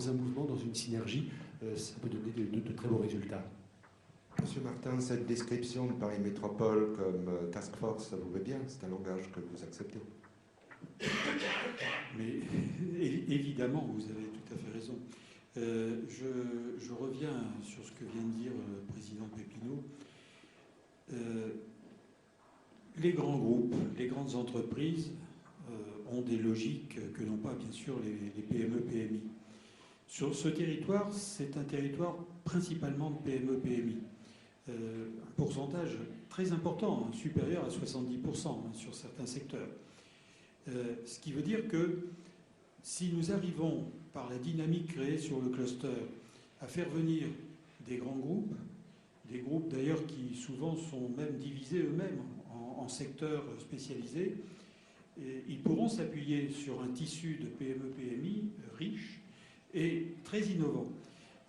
un mouvement, dans une synergie, ça peut donner de très beaux résultats. Monsieur Martin, cette description de Paris Métropole comme task force, ça vous va bien? C'est un langage que vous acceptez? Mais évidemment, vous avez tout à fait raison. Je reviens sur ce que vient de dire le président Pépinot. Les grands groupes, les grandes entreprises ont des logiques que n'ont pas, bien sûr, les PME, PMI. Sur ce territoire, c'est un territoire principalement de PME, PMI. Un pourcentage très important, supérieur à 70% sur certains secteurs. Ce qui veut dire que Si nous arrivons, par la dynamique créée sur le cluster, à faire venir des grands groupes, des groupes d'ailleurs qui souvent sont même divisés eux-mêmes en secteurs spécialisés, et ils pourront s'appuyer sur un tissu de PME-PMI riche et très innovant.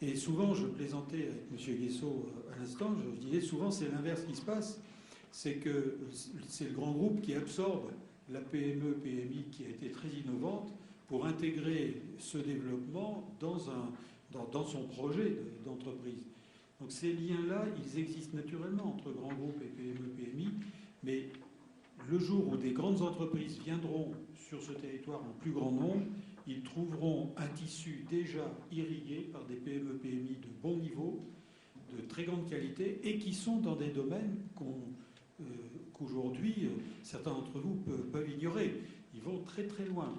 Et souvent, je plaisantais avec M. Guessot à l'instant, je disais souvent c'est l'inverse qui se passe, c'est que c'est le grand groupe qui absorbe la PME-PMI qui a été très innovante pour intégrer ce développement dans son projet d'entreprise. Donc ces liens-là, ils existent naturellement entre grands groupes et PME-PMI, mais le jour où des grandes entreprises viendront sur ce territoire en plus grand nombre, ils trouveront un tissu déjà irrigué par des PME-PMI de bon niveau, de très grande qualité, et qui sont dans des domaines qu'aujourd'hui, certains d'entre vous peuvent ignorer. Ils vont très très loin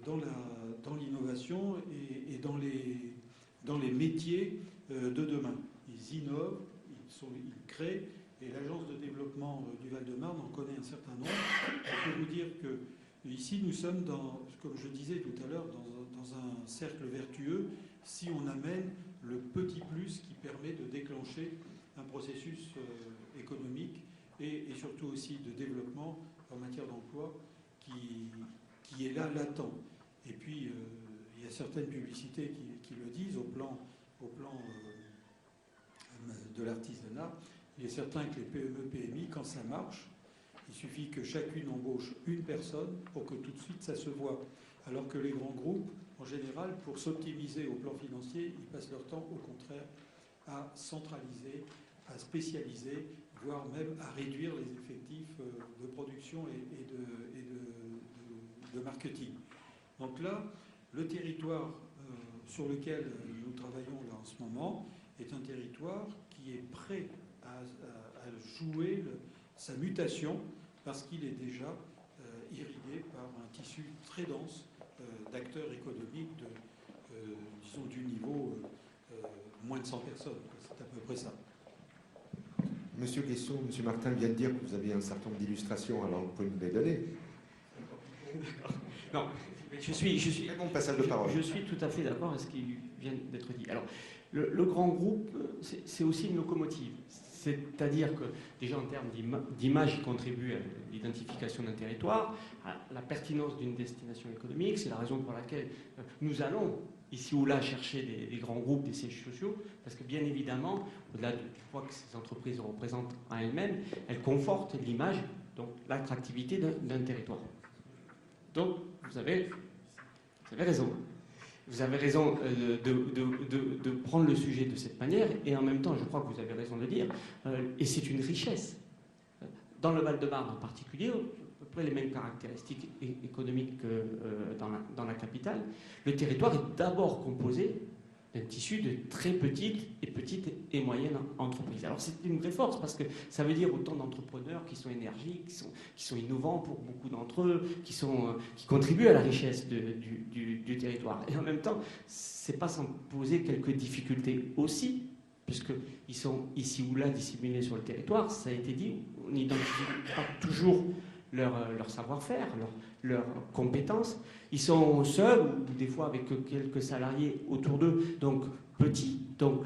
dans l'innovation et dans les métiers de demain. Ils innovent, ils créent, et l'agence de développement du Val-de-Marne en connaît un certain nombre. Je peux vous dire que ici, nous sommes, comme je disais tout à l'heure, dans un cercle vertueux si on amène le petit plus qui permet de déclencher un processus économique et surtout aussi de développement en matière d'emploi qui est là, latent. Et puis, il y a certaines publicités qui le disent au plan de l'artisanat. Il est certain que les PME-PMI, quand ça marche, il suffit que chacune embauche une personne pour que tout de suite ça se voit. Alors que les grands groupes, en général, pour s'optimiser au plan financier, ils passent leur temps, au contraire, à centraliser, à spécialiser, voire même à réduire les effectifs de production et de marketing. Donc là, le territoire sur lequel nous travaillons là en ce moment est un territoire qui est prêt à jouer sa mutation parce qu'il est déjà irrigué par un tissu très dense d'acteurs économiques disons du niveau moins de 100 personnes. C'est à peu près ça. Monsieur Guessot, Monsieur Martin vient de dire que vous avez un certain nombre d'illustrations, alors vous pouvez nous les donner. Non, je suis bon passage de parole. Je suis tout à fait d'accord avec ce qui vient d'être dit. Alors, le grand groupe, c'est aussi une locomotive. C'est-à-dire que, déjà en termes d'image, il contribue à l'identification d'un territoire, à la pertinence d'une destination économique. C'est la raison pour laquelle nous allons, ici ou là, chercher des grands groupes, des sièges sociaux, parce que bien évidemment, au-delà du poids que ces entreprises représentent en elles-mêmes, elles confortent l'image, donc l'attractivité d'un territoire. Donc, vous avez raison. Vous avez raison de prendre le sujet de cette manière, et en même temps, je crois que vous avez raison de le dire, et c'est une richesse. Dans le Val-de-Marne en particulier, à peu près les mêmes caractéristiques économiques que dans la capitale, le territoire est d'abord composé d'un tissu de très petites et moyennes entreprises. Alors c'est une vraie force parce que ça veut dire autant d'entrepreneurs qui sont énergiques, qui sont innovants pour beaucoup d'entre eux, qui contribuent à la richesse du territoire. Et en même temps, c'est pas sans poser quelques difficultés aussi, puisqu'ils sont ici ou là disséminés sur le territoire. Ça a été dit, on n'identifie pas toujours leur savoir-faire, leurs compétences. Ils sont seuls ou des fois avec quelques salariés autour d'eux, donc petits. Donc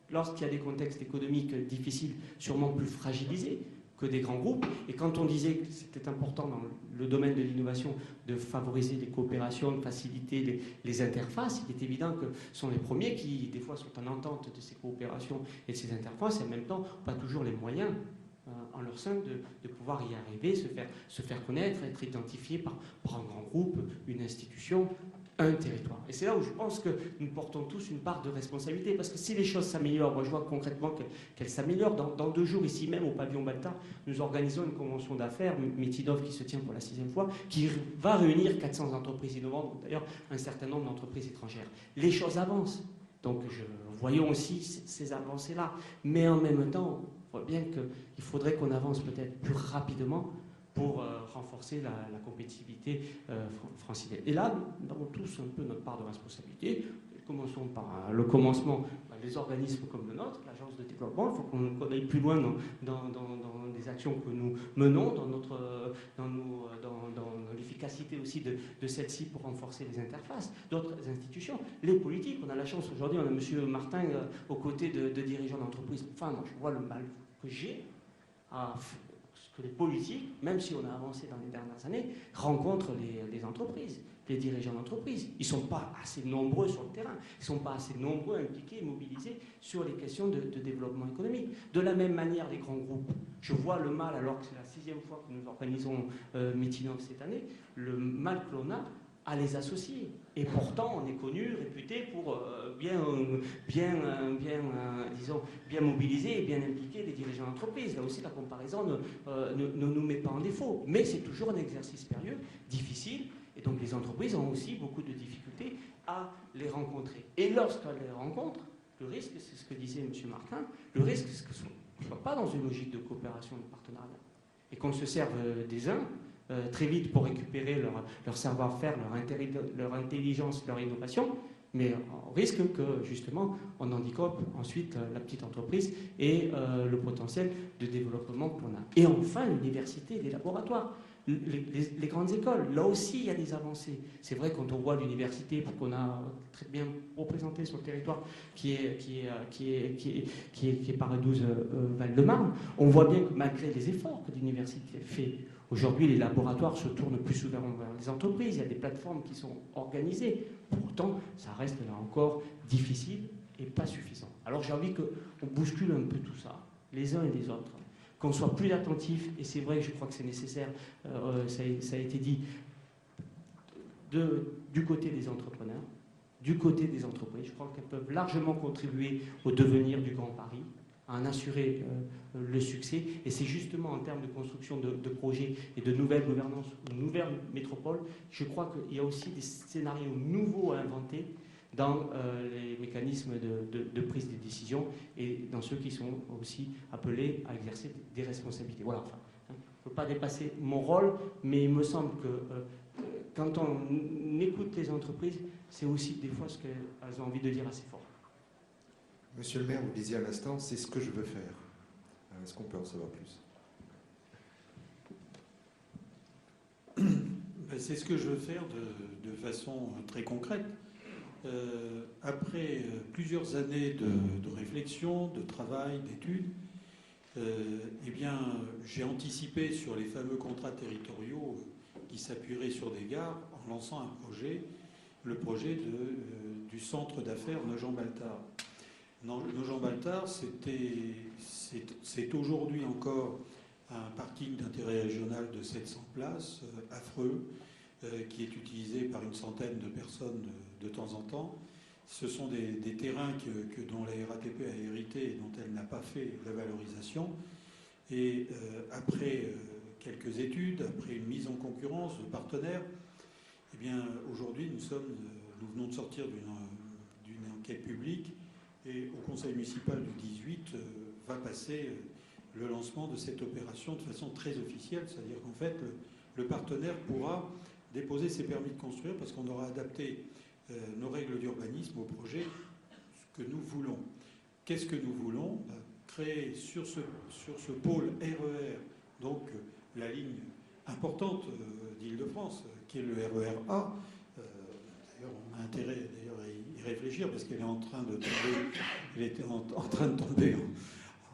lorsqu'il y a des contextes économiques difficiles, sûrement plus fragilisés que des grands groupes. Et quand on disait que c'était important dans le domaine de l'innovation de favoriser les coopérations, de faciliter les interfaces, il est évident que ce sont les premiers qui, des fois, sont en entente de ces coopérations et de ces interfaces, et en même temps, pas toujours les moyens en leur sein de pouvoir y arriver, se faire connaître, être identifié par un grand groupe, une institution, un territoire. Et c'est là où je pense que nous portons tous une part de responsabilité, parce que si les choses s'améliorent, moi je vois concrètement qu'elles s'améliorent. Dans 2 jours, ici même, au pavillon Baltard, nous organisons une convention d'affaires, Métidov, qui se tient pour la 6e fois, qui va réunir 400 entreprises innovantes, d'ailleurs un certain nombre d'entreprises étrangères. Les choses avancent. Donc voyons aussi ces avancées-là. Mais en même temps, on voit bien qu'il faudrait qu'on avance peut-être plus rapidement pour renforcer la compétitivité francilienne. Et là, nous avons tous un peu notre part de responsabilité. Les commençons par le commencement. Les organismes comme le nôtre, l'agence de développement, il faut qu'on aille plus loin dans les actions que nous menons, dans l'efficacité aussi de celle-ci pour renforcer les interfaces. D'autres institutions, les politiques, on a la chance aujourd'hui, on a M. Martin aux côtés de dirigeants d'entreprise. Enfin, moi je vois le mal que j'ai à ce que les politiques, même si on a avancé dans les dernières années, rencontrent les entreprises, les dirigeants d'entreprise. Ils ne sont pas assez nombreux sur le terrain, ils ne sont pas assez nombreux, impliqués, mobilisés sur les questions de développement économique. De la même manière, les grands groupes, je vois le mal, alors que c'est la 6e fois que nous organisons Meetinov cette année, le mal que l'on a à les associer. Et pourtant, on est connu, réputé pour bien mobiliser et bien impliquer les dirigeants d'entreprise. Là aussi, la comparaison ne nous met pas en défaut. Mais c'est toujours un exercice périlleux, difficile, et donc les entreprises ont aussi beaucoup de difficultés à les rencontrer. Et lorsqu'elles les rencontrent, le risque, c'est ce que disait M. Martin, le risque, c'est que ce ne soit pas dans une logique de coopération, de partenariat, et qu'on se serve des uns très vite pour récupérer leur savoir-faire, leur intelligence, leur innovation, mais on risque que, justement, on handicape ensuite la petite entreprise et le potentiel de développement qu'on a. Et enfin, l'université et les laboratoires. Les grandes écoles, là aussi il y a des avancées. C'est vrai quand on voit l'université qu'on a très bien représentée sur le territoire qui est Paris-12 Val-de-Marne, on voit bien que malgré les efforts que l'université fait, aujourd'hui les laboratoires se tournent plus souvent vers les entreprises, il y a des plateformes qui sont organisées. Pourtant, ça reste là encore difficile et pas suffisant. Alors j'ai envie qu'on bouscule un peu tout ça, les uns et les autres, qu'on soit plus attentifs, et c'est vrai que je crois que c'est nécessaire, ça a été dit, du côté des entrepreneurs, du côté des entreprises. Je crois qu'elles peuvent largement contribuer au devenir du Grand Paris, à en assurer le succès. Et c'est justement en termes de construction de projets et de nouvelles gouvernances, de nouvelles métropoles, je crois qu'il y a aussi des scénarios nouveaux à inventer dans les mécanismes de prise de décision et dans ceux qui sont aussi appelés à exercer des responsabilités. Voilà, enfin, je ne peux pas dépasser mon rôle, mais il me semble que quand on écoute les entreprises, c'est aussi des fois ce qu'elles ont envie de dire assez fort. Monsieur le maire, vous disiez à l'instant, c'est ce que je veux faire. Est-ce qu'on peut en savoir plus? C'est ce que je veux faire de façon très concrète. Après plusieurs années de réflexion, de travail, d'études, eh bien, j'ai anticipé sur les fameux contrats territoriaux qui s'appuieraient sur des gares en lançant un projet, le projet du centre d'affaires Nogent-Baltard. Nogent-Baltard, c'est aujourd'hui encore un parking d'intérêt régional de 700 places, affreux, qui est utilisé par une centaine de personnes de temps en temps. Ce sont des terrains dont la RATP a hérité et dont elle n'a pas fait la valorisation. Et après quelques études, après une mise en concurrence de partenaires, eh bien, aujourd'hui, nous venons de sortir d'une enquête publique et au conseil municipal du 18 va passer le lancement de cette opération de façon très officielle, c'est-à-dire qu'en fait, le partenaire pourra déposer ses permis de construire parce qu'on aura adapté nos règles d'urbanisme au projet que nous voulons. Qu'est-ce que nous voulons? Créer sur ce pôle RER, donc la ligne importante d'Île-de-France, qui est le RER A. D'ailleurs, on a intérêt à y réfléchir parce qu'elle est en train de tomber, elle était en train de tomber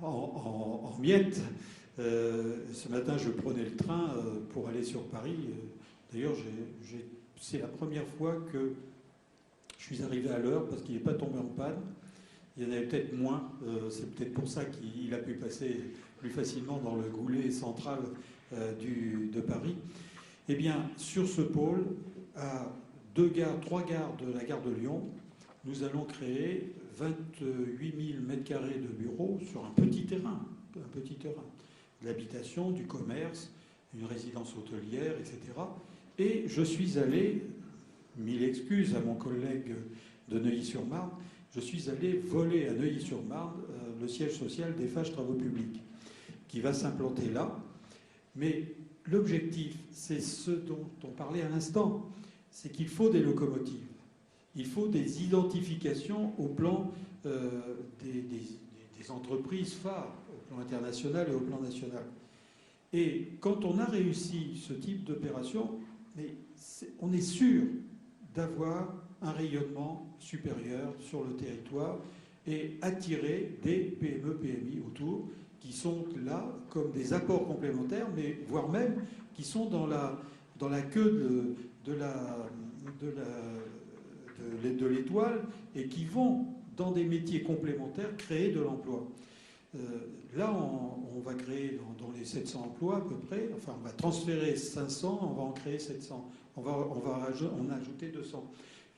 en miettes. Ce matin, je prenais le train pour aller sur Paris. D'ailleurs, c'est la première fois que je suis arrivé à l'heure parce qu'il n'est pas tombé en panne. Il y en avait peut-être moins. C'est peut-être pour ça qu'il a pu passer plus facilement dans le goulet central de Paris. Eh bien, sur ce pôle, à 3 gares de la gare de Lyon, nous allons créer 28 000 m² de bureaux sur un petit terrain. De l'habitation, du commerce, une résidence hôtelière, etc. Et je suis allé, mille excuses à mon collègue de Neuilly-sur-Marne, je suis allé voler à Neuilly-sur-Marne le siège social d'Eiffage Travaux Publics, qui va s'implanter là. Mais l'objectif, c'est ce dont on parlait à l'instant, c'est qu'il faut des locomotives. il faut des identifications au plan des entreprises phares, au plan international et au plan national. Et quand on a réussi ce type d'opération, on est sûr d'avoir un rayonnement supérieur sur le territoire et attirer des PME, PMI autour qui sont là comme des apports complémentaires, mais voire même qui sont dans la queue de l'étoile et qui vont, dans des métiers complémentaires, créer de l'emploi. Là, on va créer dans les 700 emplois à peu près, enfin on va transférer 500, on va en créer 700, on va en ajouter 200.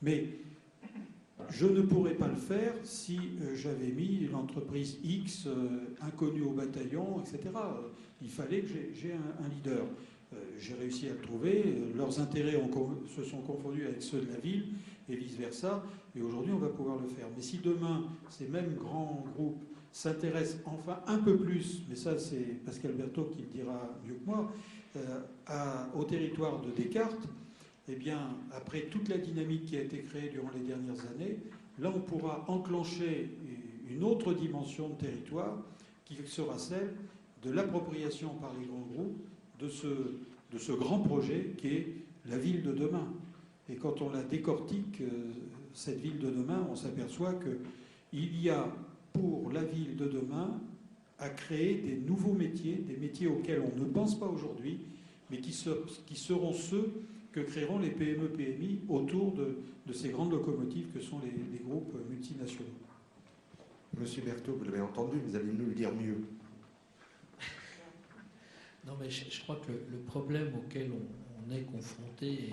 Mais je ne pourrais pas le faire si j'avais mis l'entreprise X inconnue au bataillon, etc. Il fallait que j'ai un leader. J'ai réussi à le trouver. Leurs intérêts se sont confondus avec ceux de la ville et vice-versa. Et aujourd'hui, on va pouvoir le faire. Mais si demain, ces mêmes grands groupes s'intéressent enfin un peu plus, mais ça c'est Pascal Berthaud qui le dira mieux que moi, au territoire de Descartes, eh bien, après toute la dynamique qui a été créée durant les dernières années, là on pourra enclencher une autre dimension de territoire qui sera celle de l'appropriation par les grands groupes de ce grand projet qui est la ville de demain. Et quand on la décortique, cette ville de demain, on s'aperçoit qu'il y a pour la ville de demain à créer des nouveaux métiers, des métiers auxquels on ne pense pas aujourd'hui, mais qui seront ceux que créeront les PME-PMI autour de ces grandes locomotives que sont les groupes multinationaux. Monsieur Berthaud, vous l'avez entendu, vous allez nous le dire mieux. Non, mais je crois que le problème auquel on est confronté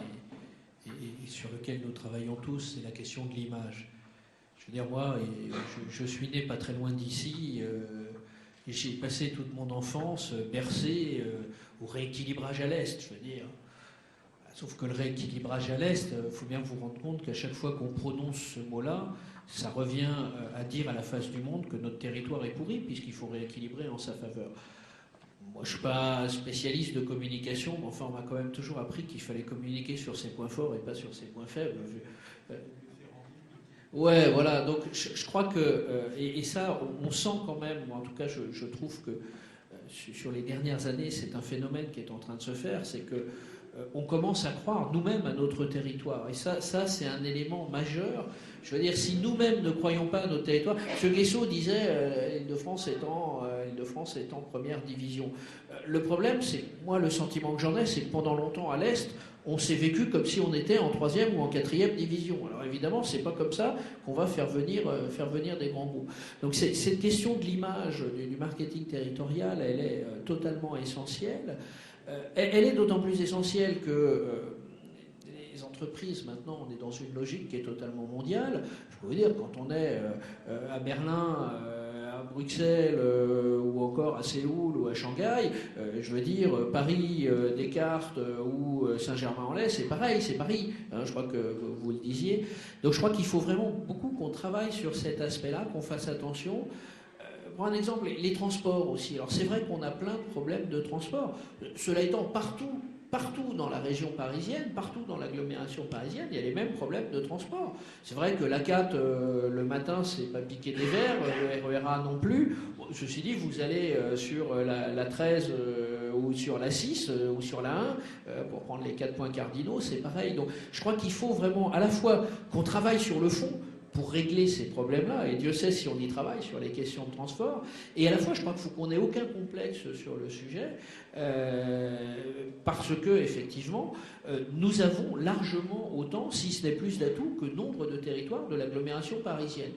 et sur lequel nous travaillons tous, c'est la question de l'image. Je veux dire, moi, je suis né pas très loin d'ici, et j'ai passé toute mon enfance bercé au rééquilibrage à l'Est, je veux dire. Sauf que le rééquilibrage à l'Est, il faut bien vous rendre compte qu'à chaque fois qu'on prononce ce mot-là, ça revient à dire à la face du monde que notre territoire est pourri, puisqu'il faut rééquilibrer en sa faveur. Moi, je ne suis pas spécialiste de communication, mais enfin, on m'a quand même toujours appris qu'il fallait communiquer sur ses points forts et pas sur ses points faibles. Ouais, voilà, donc je crois que, et ça, on sent quand même, moi en tout cas, je trouve que sur les dernières années, c'est un phénomène qui est en train de se faire, c'est que on commence à croire nous-mêmes à notre territoire. Et ça c'est un élément majeur. Je veux dire, si nous-mêmes ne croyons pas à notre territoire... M. Guessot disait l'Île-de-France étant première division. Le problème, c'est, moi, le sentiment que j'en ai, c'est que pendant longtemps, à l'Est, on s'est vécu comme si on était en 3e ou en 4e division. Alors évidemment, c'est pas comme ça qu'on va faire venir des grands groupes. Donc cette question de l'image, du marketing territorial, elle est totalement essentielle. Elle est d'autant plus essentielle que les entreprises, maintenant, on est dans une logique qui est totalement mondiale. Je peux vous dire, quand on est à Berlin, à Bruxelles, ou encore à Séoul ou à Shanghai, je veux dire, Paris, Descartes ou Saint-Germain-en-Laye, c'est pareil, c'est Paris. Hein, je crois que vous le disiez. Donc je crois qu'il faut vraiment beaucoup qu'on travaille sur cet aspect-là, qu'on fasse attention. Pour un exemple, les transports aussi. Alors c'est vrai qu'on a plein de problèmes de transport. Cela étant, partout dans la région parisienne, partout dans l'agglomération parisienne, il y a les mêmes problèmes de transport. C'est vrai que l'A4, le matin, c'est pas piqué des verres, le RERA non plus. Bon, ceci dit, vous allez sur la 13 ou sur la 6 ou sur la 1, pour prendre les 4 points cardinaux, c'est pareil. Donc je crois qu'il faut vraiment à la fois qu'on travaille sur le fond, pour régler ces problèmes-là, et Dieu sait si on y travaille sur les questions de transport, et à la fois je crois qu'il faut qu'on n'ait aucun complexe sur le sujet, parce que effectivement nous avons largement autant, si ce n'est plus d'atouts, que nombre de territoires de l'agglomération parisienne.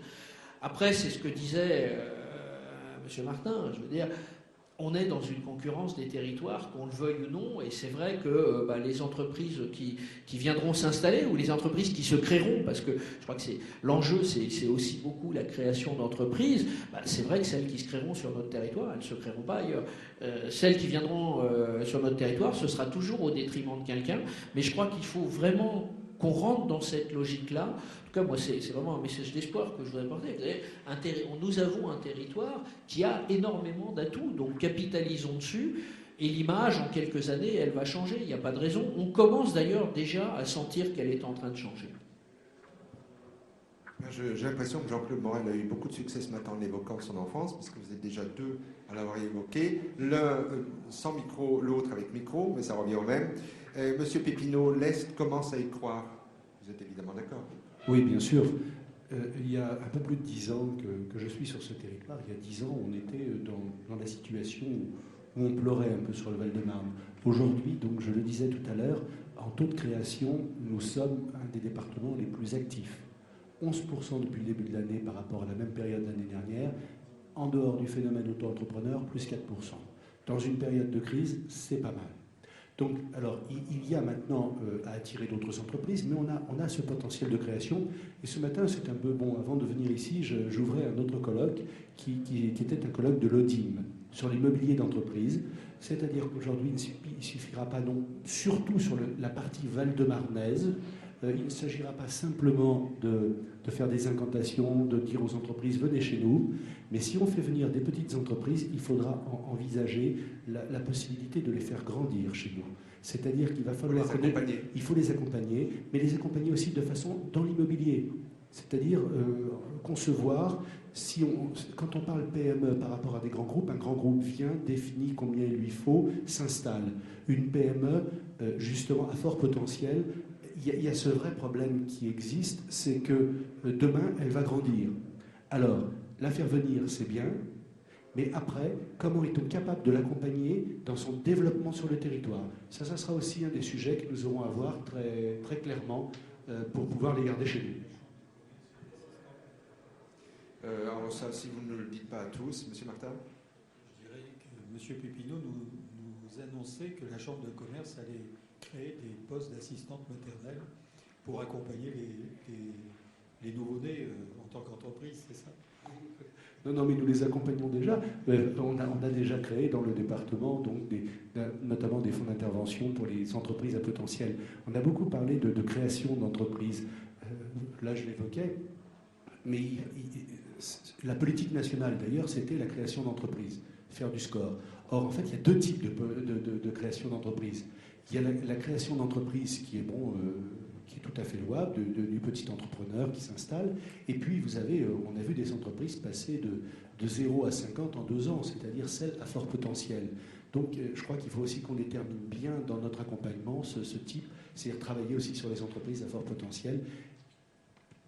Après, c'est ce que disait M. Martin, je veux dire, on est dans une concurrence des territoires, qu'on le veuille ou non, et c'est vrai que les entreprises qui viendront s'installer, ou les entreprises qui se créeront, parce que je crois que l'enjeu, c'est aussi beaucoup la création d'entreprises, c'est vrai que celles qui se créeront sur notre territoire, elles ne se créeront pas ailleurs. Celles qui viendront sur notre territoire, ce sera toujours au détriment de quelqu'un, mais je crois qu'il faut vraiment qu'on rentre dans cette logique-là. En tout cas, moi, c'est vraiment un message d'espoir que je voudrais porter. Vous savez, nous avons un territoire qui a énormément d'atouts, donc capitalisons dessus. Et l'image, en quelques années, elle va changer. Il n'y a pas de raison. On commence d'ailleurs déjà à sentir qu'elle est en train de changer. J'ai l'impression que Jean-Claude Morel a eu beaucoup de succès ce matin en évoquant son enfance, parce que vous êtes déjà deux à l'avoir évoqué. L'un sans micro, l'autre avec micro, mais ça revient au même. Monsieur Pépineau, l'Est commence à y croire. Vous êtes évidemment d'accord? Oui, bien sûr. Il y a un peu plus de 10 ans que je suis sur ce territoire. Il y a 10 ans, on était dans la situation où on pleurait un peu sur le Val-de-Marne. Aujourd'hui, donc je le disais tout à l'heure, en taux de création, nous sommes un des départements les plus actifs. 11% depuis le début de l'année par rapport à la même période l'année dernière. En dehors du phénomène auto-entrepreneur, plus 4%. Dans une période de crise, c'est pas mal. Donc, alors, il y a maintenant à attirer d'autres entreprises, mais on a ce potentiel de création. Et ce matin, c'est un peu bon. Avant de venir ici, j'ouvrais un autre colloque qui était un colloque de l'ODIM sur l'immobilier d'entreprise. C'est-à-dire qu'aujourd'hui, il ne suffira pas, non, surtout sur la partie val-de-marnaise, il ne s'agira pas simplement de faire des incantations, de dire aux entreprises « venez chez nous », mais si on fait venir des petites entreprises, il faudra envisager la possibilité de les faire grandir chez nous. C'est-à-dire qu'il va falloir... Il faut les accompagner, mais les accompagner aussi de façon dans l'immobilier. C'est-à-dire concevoir, quand on parle PME par rapport à des grands groupes, un grand groupe vient, définit combien il lui faut, s'installe. Une PME, justement, à fort potentiel, il y a ce vrai problème qui existe, c'est que demain, elle va grandir. Alors, la faire venir, c'est bien, mais après, comment est-on capable de l'accompagner dans son développement sur le territoire? Ça sera aussi un des sujets que nous aurons à voir très, très clairement pour pouvoir les garder chez nous. Alors ça, si vous ne le dites pas à tous, Monsieur Martin? Je dirais que Monsieur Pépineau nous annonçait que la Chambre de commerce allait créer des postes d'assistante maternelle pour accompagner les nouveau-nés en tant qu'entreprise, c'est ça? Non, mais nous les accompagnons déjà. On a déjà créé dans le département donc notamment des fonds d'intervention pour les entreprises à potentiel. On a beaucoup parlé de création d'entreprises. Là, je l'évoquais, mais la politique nationale, d'ailleurs, c'était la création d'entreprises, faire du score. Or, en fait, il y a deux types de création d'entreprises. Il y a la création d'entreprises qui est qui est tout à fait louable, du petit entrepreneur qui s'installe. Et puis, on a vu des entreprises passer de 0 à 50 en 2 ans, c'est-à-dire celles à fort potentiel. Donc, je crois qu'il faut aussi qu'on détermine bien dans notre accompagnement ce type, c'est-à-dire travailler aussi sur les entreprises à fort potentiel.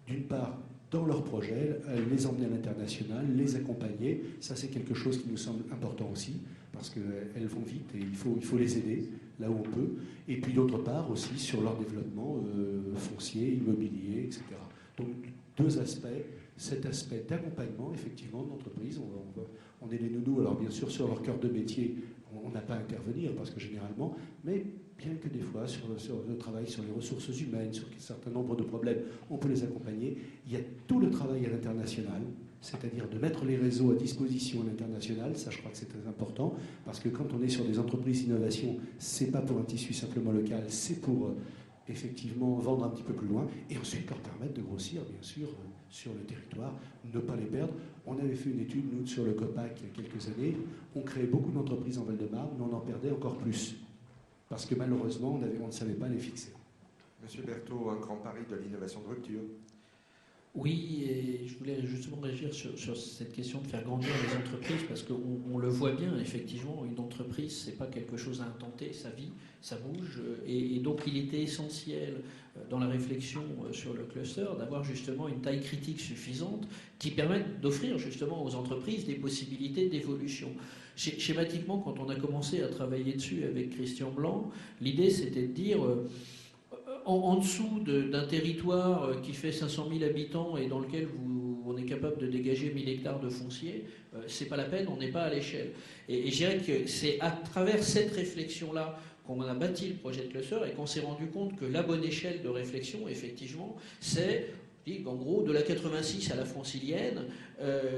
D'une part, dans leurs projets, les emmener à l'international, les accompagner. Ça, c'est quelque chose qui nous semble important aussi, parce qu'elles vont vite et il faut les aider là où on peut. Et puis d'autre part aussi sur leur développement foncier, immobilier, etc. Donc deux aspects. Cet aspect d'accompagnement, effectivement, de l'entreprise. On est les nounous, alors bien sûr, sur leur cœur de métier, on n'a pas à intervenir, parce que généralement, mais bien que des fois, sur le travail sur les ressources humaines, sur un certain nombre de problèmes, on peut les accompagner. Il y a tout le travail à l'international, c'est-à-dire de mettre les réseaux à disposition à l'international. Ça, je crois que c'est très important, parce que quand on est sur des entreprises d'innovation, c'est pas pour un tissu simplement local, c'est pour effectivement vendre un petit peu plus loin, et ensuite leur permettre de grossir, bien sûr, sur le territoire, ne pas les perdre. On avait fait une étude, nous, sur le COPAC il y a quelques années. On créait beaucoup d'entreprises en Val-de-Marne, mais on en perdait encore plus. Parce que malheureusement, on ne savait pas les fixer. Monsieur Berthaud, un grand pari de l'innovation de rupture. Oui, et je voulais justement réagir sur cette question de faire grandir les entreprises, parce qu'on le voit bien, effectivement, une entreprise, c'est pas quelque chose à intenter, ça vit, ça bouge, et donc il était essentiel dans la réflexion sur le cluster d'avoir justement une taille critique suffisante qui permette d'offrir justement aux entreprises des possibilités d'évolution. Schématiquement, quand on a commencé à travailler dessus avec Christian Blanc, l'idée c'était de dire... En dessous d'un territoire qui fait 500 000 habitants et dans lequel on est capable de dégager 1000 hectares de foncier, c'est pas la peine, on n'est pas à l'échelle. Et je dirais que c'est à travers cette réflexion-là qu'on a bâti le projet de cluster et qu'on s'est rendu compte que la bonne échelle de réflexion, effectivement, c'est... En gros, de la 86 à la Francilienne,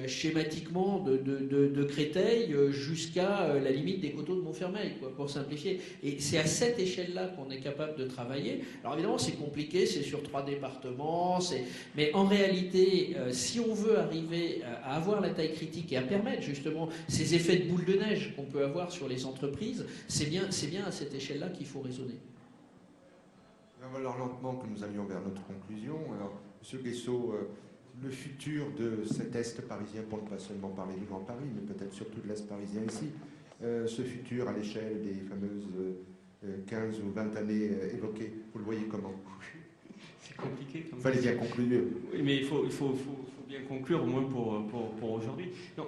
schématiquement de Créteil jusqu'à la limite des coteaux de Montfermeil, pour simplifier. Et c'est à cette échelle-là qu'on est capable de travailler. Alors évidemment, c'est compliqué, c'est sur 3 départements, mais en réalité, si on veut arriver à avoir la taille critique et à permettre justement ces effets de boule de neige qu'on peut avoir sur les entreprises, c'est bien à cette échelle-là qu'il faut raisonner. Alors lentement que nous allions vers notre conclusion. Alors, Monsieur Guessot, le futur de cet Est parisien, pour ne pas seulement parler du Grand Paris, mais peut-être surtout de l'Est parisien ici, ce futur à l'échelle des fameuses 15 ou 20 années évoquées, vous le voyez comment? C'est compliqué. Il fallait bien conclure. Oui, mais il faut bien conclure, au moins pour aujourd'hui. Non,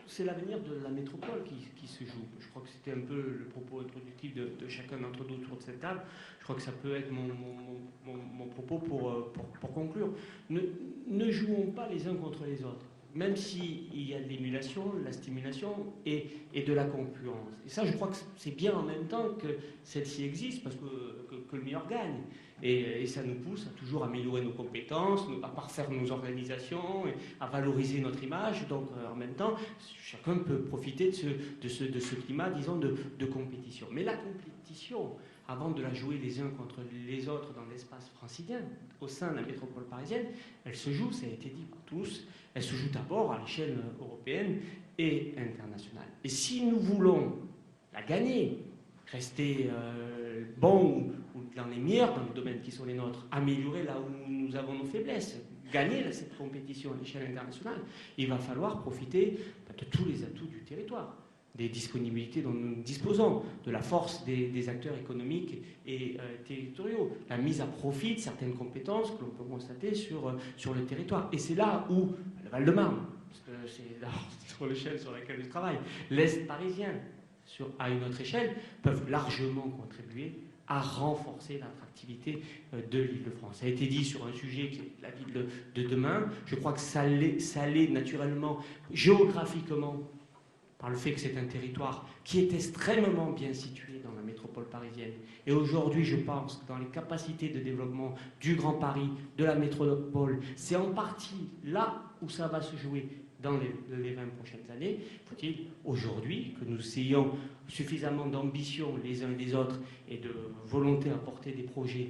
c'est l'avenir de la métropole qui se joue. Je crois que c'était un peu le propos introductif de chacun d'entre nous autour de cette table. Je crois que ça peut être mon propos pour conclure. Ne jouons pas les uns contre les autres, même s'il y a de l'émulation, de la stimulation et de la concurrence. Et ça, je crois que c'est bien en même temps que celle-ci existe, parce que le meilleur gagne. Et ça nous pousse à toujours améliorer nos compétences, à parfaire nos organisations, à valoriser notre image. Donc, en même temps, chacun peut profiter de ce climat, disons, de compétition. Mais la compétition, avant de la jouer les uns contre les autres dans l'espace francilien, au sein de la métropole parisienne, elle se joue, ça a été dit par tous, elle se joue d'abord à l'échelle européenne et internationale. Et si nous voulons la gagner, rester bon ou dans les meilleurs dans les domaines qui sont les nôtres, améliorer là où nous avons nos faiblesses, gagner cette compétition à l'échelle internationale, il va falloir profiter de tous les atouts du territoire, des disponibilités dont nous disposons, de la force des acteurs économiques et territoriaux, la mise à profit de certaines compétences que l'on peut constater sur le territoire. Et c'est là où le Val-de-Marne, parce que c'est sur l'échelle sur laquelle je travaille, l'Est parisien, à une autre échelle, peuvent largement contribuer à renforcer l'attractivité de l'Île-de-France. Ça a été dit sur un sujet qui est la ville de demain. Je crois que ça l'est naturellement, géographiquement, par le fait que c'est un territoire qui est extrêmement bien situé dans la métropole parisienne. Et aujourd'hui, je pense que dans les capacités de développement du Grand Paris, de la métropole, c'est en partie là où ça va se jouer dans les 20 prochaines années. Faut-il aujourd'hui que nous ayons suffisamment d'ambition les uns et les autres et de volonté à porter des projets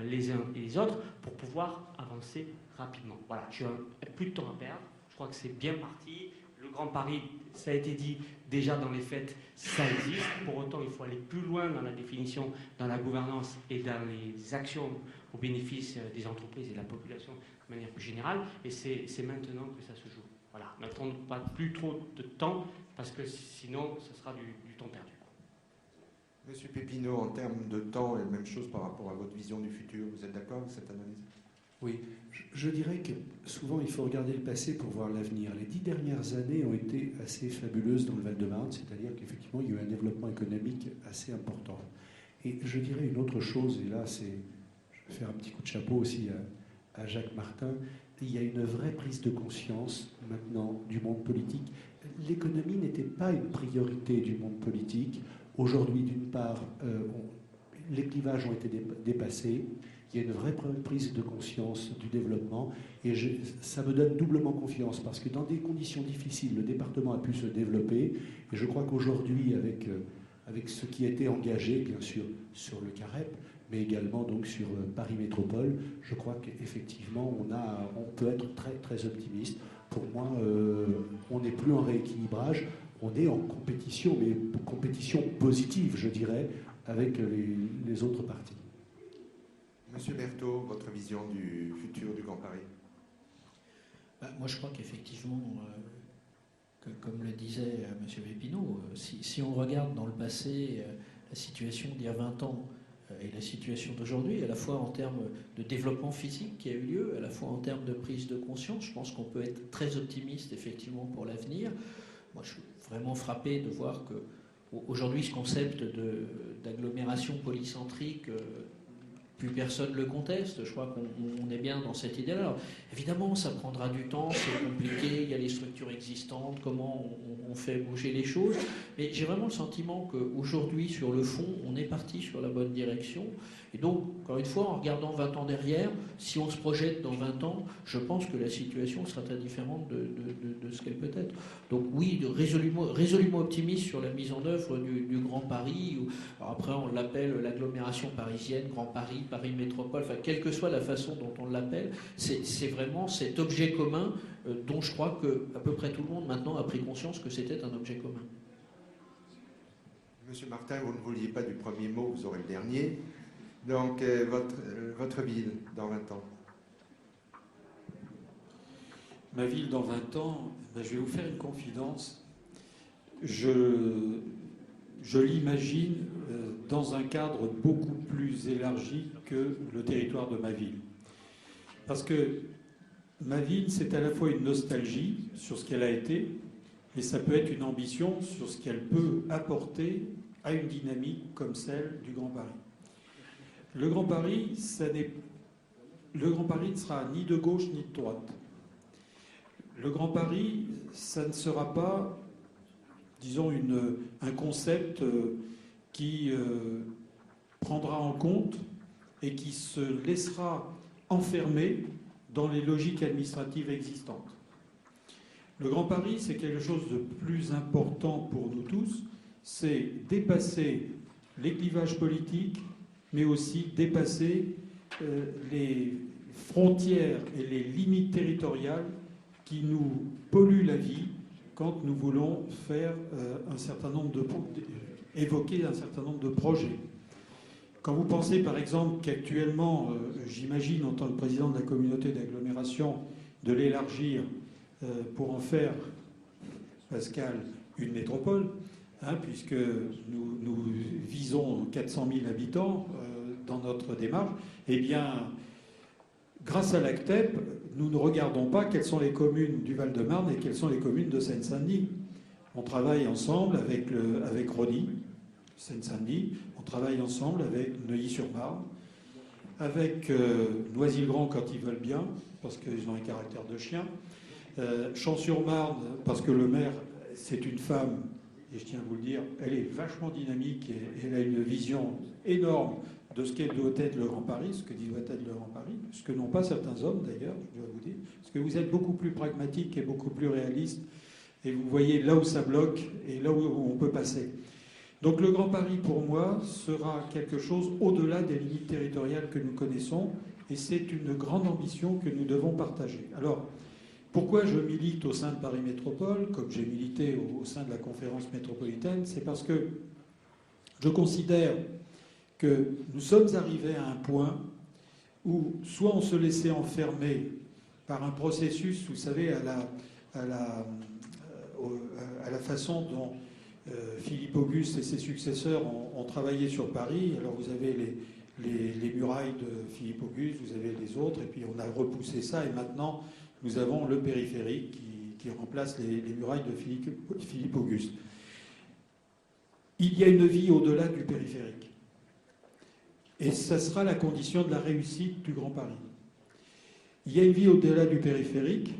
les uns et les autres pour pouvoir avancer rapidement. Voilà, je n'ai plus de temps à perdre. Je crois que c'est bien parti. Le Grand Paris, ça a été dit déjà dans les faits, ça existe. Pour autant, il faut aller plus loin dans la définition, dans la gouvernance et dans les actions au bénéfice des entreprises et de la population de manière plus générale. Et c'est maintenant que ça se joue. Voilà, n'attendons pas plus trop de temps, parce que sinon, ce sera du temps perdu. Monsieur Pépineau, en termes de temps, et la même chose par rapport à votre vision du futur, vous êtes d'accord avec cette analyse? Oui, je dirais que souvent il faut regarder le passé pour voir l'avenir. Les 10 dernières années ont été assez fabuleuses dans le Val-de-Marne, c'est-à-dire qu'effectivement il y a eu un développement économique assez important. Et je dirais une autre chose, et là je vais faire un petit coup de chapeau aussi à Jacques Martin, il y a une vraie prise de conscience maintenant du monde politique. L'économie n'était pas une priorité du monde politique. Aujourd'hui, d'une part, les clivages ont été dépassés. Il y a une vraie prise de conscience du développement et ça me donne doublement confiance parce que dans des conditions difficiles, le département a pu se développer et je crois qu'aujourd'hui, avec ce qui a été engagé, bien sûr, sur le CAREP, mais également donc sur Paris Métropole, je crois qu'effectivement, on peut être très, très optimiste. Pour moi, on n'est plus en rééquilibrage, on est en compétition, mais compétition positive, je dirais, avec les autres partis. Monsieur Berthaud, votre vision du futur du Grand Paris? Moi, je crois qu'effectivement, comme le disait monsieur Pépineau, si on regarde dans le passé la situation d'il y a 20 ans et la situation d'aujourd'hui, à la fois en termes de développement physique qui a eu lieu, à la fois en termes de prise de conscience, je pense qu'on peut être très optimiste effectivement pour l'avenir. Moi, je suis vraiment frappé de voir qu'aujourd'hui, ce concept d'agglomération polycentrique, plus personne ne le conteste. Je crois qu'on est bien dans cette idée-là. Alors, évidemment, ça prendra du temps, c'est compliqué, il y a les structures existantes, comment on fait bouger les choses. Mais j'ai vraiment le sentiment qu'aujourd'hui, sur le fond, on est parti sur la bonne direction. Et donc, encore une fois, en regardant 20 ans derrière, si on se projette dans 20 ans, je pense que la situation sera très différente de ce qu'elle peut être. Donc oui, résolument optimiste sur la mise en œuvre du Grand Paris. Alors après, on l'appelle l'agglomération parisienne, Grand Paris, Paris Métropole, enfin, quelle que soit la façon dont on l'appelle, c'est vraiment cet objet commun dont je crois qu'à peu près tout le monde maintenant a pris conscience que c'était un objet commun. Monsieur Martin, vous ne vouliez pas du premier mot, vous aurez le dernier. Donc, votre ville dans 20 ans? ma ville dans 20 ans, ben, je vais vous faire une confidence. Je l'imagine dans un cadre beaucoup plus élargi que le territoire de ma ville. Parce que ma ville, c'est à la fois une nostalgie sur ce qu'elle a été, et ça peut être une ambition sur ce qu'elle peut apporter à une dynamique comme celle du Grand Paris. Le Grand Paris, le Grand Paris ne sera ni de gauche ni de droite. Le Grand Paris, ça ne sera pas, disons, un concept qui prendra en compte et qui se laissera enfermer dans les logiques administratives existantes. Le Grand Paris, c'est quelque chose de plus important pour nous tous, c'est dépasser les clivages politiques, mais aussi dépasser les frontières et les limites territoriales qui nous polluent la vie quand nous voulons faire évoquer un certain nombre de projets. Quand vous pensez par exemple qu'actuellement, j'imagine en tant que président de la communauté d'agglomération, de l'élargir pour en faire, Pascal, une métropole, puisque nous visons 400 000 habitants dans notre démarche, eh bien, grâce à l'ACTEP, nous ne regardons pas quelles sont les communes du Val-de-Marne et quelles sont les communes de Seine-Saint-Denis. On travaille ensemble avec Rony, Seine-Saint-Denis, on travaille ensemble avec Neuilly-sur-Marne, avec Noisy-le-Grand quand ils veulent bien, parce qu'ils ont un caractère de chien, Champs-sur-Marne, parce que le maire, c'est une femme, et je tiens à vous le dire, elle est vachement dynamique et elle a une vision énorme de ce qu'est doit être le Grand Paris, ce que doit être le Grand Paris, ce que n'ont pas certains hommes d'ailleurs, je dois vous dire, parce que vous êtes beaucoup plus pragmatique et beaucoup plus réaliste, et vous voyez là où ça bloque et là où on peut passer. Donc le Grand Paris, pour moi, sera quelque chose au-delà des limites territoriales que nous connaissons, et c'est une grande ambition que nous devons partager. Alors, pourquoi je milite au sein de Paris Métropole, comme j'ai milité au sein de la conférence métropolitaine? C'est parce que je considère que nous sommes arrivés à un point où soit on se laissait enfermer par un processus, vous savez, à la façon dont Philippe Auguste et ses successeurs ont travaillé sur Paris. Alors vous avez les murailles de Philippe Auguste, vous avez les autres, et puis on a repoussé ça, et maintenant nous avons le périphérique qui remplace les murailles de Philippe Auguste. Il y a une vie au-delà du périphérique. Et ça sera la condition de la réussite du Grand Paris. Il y a une vie au-delà du périphérique,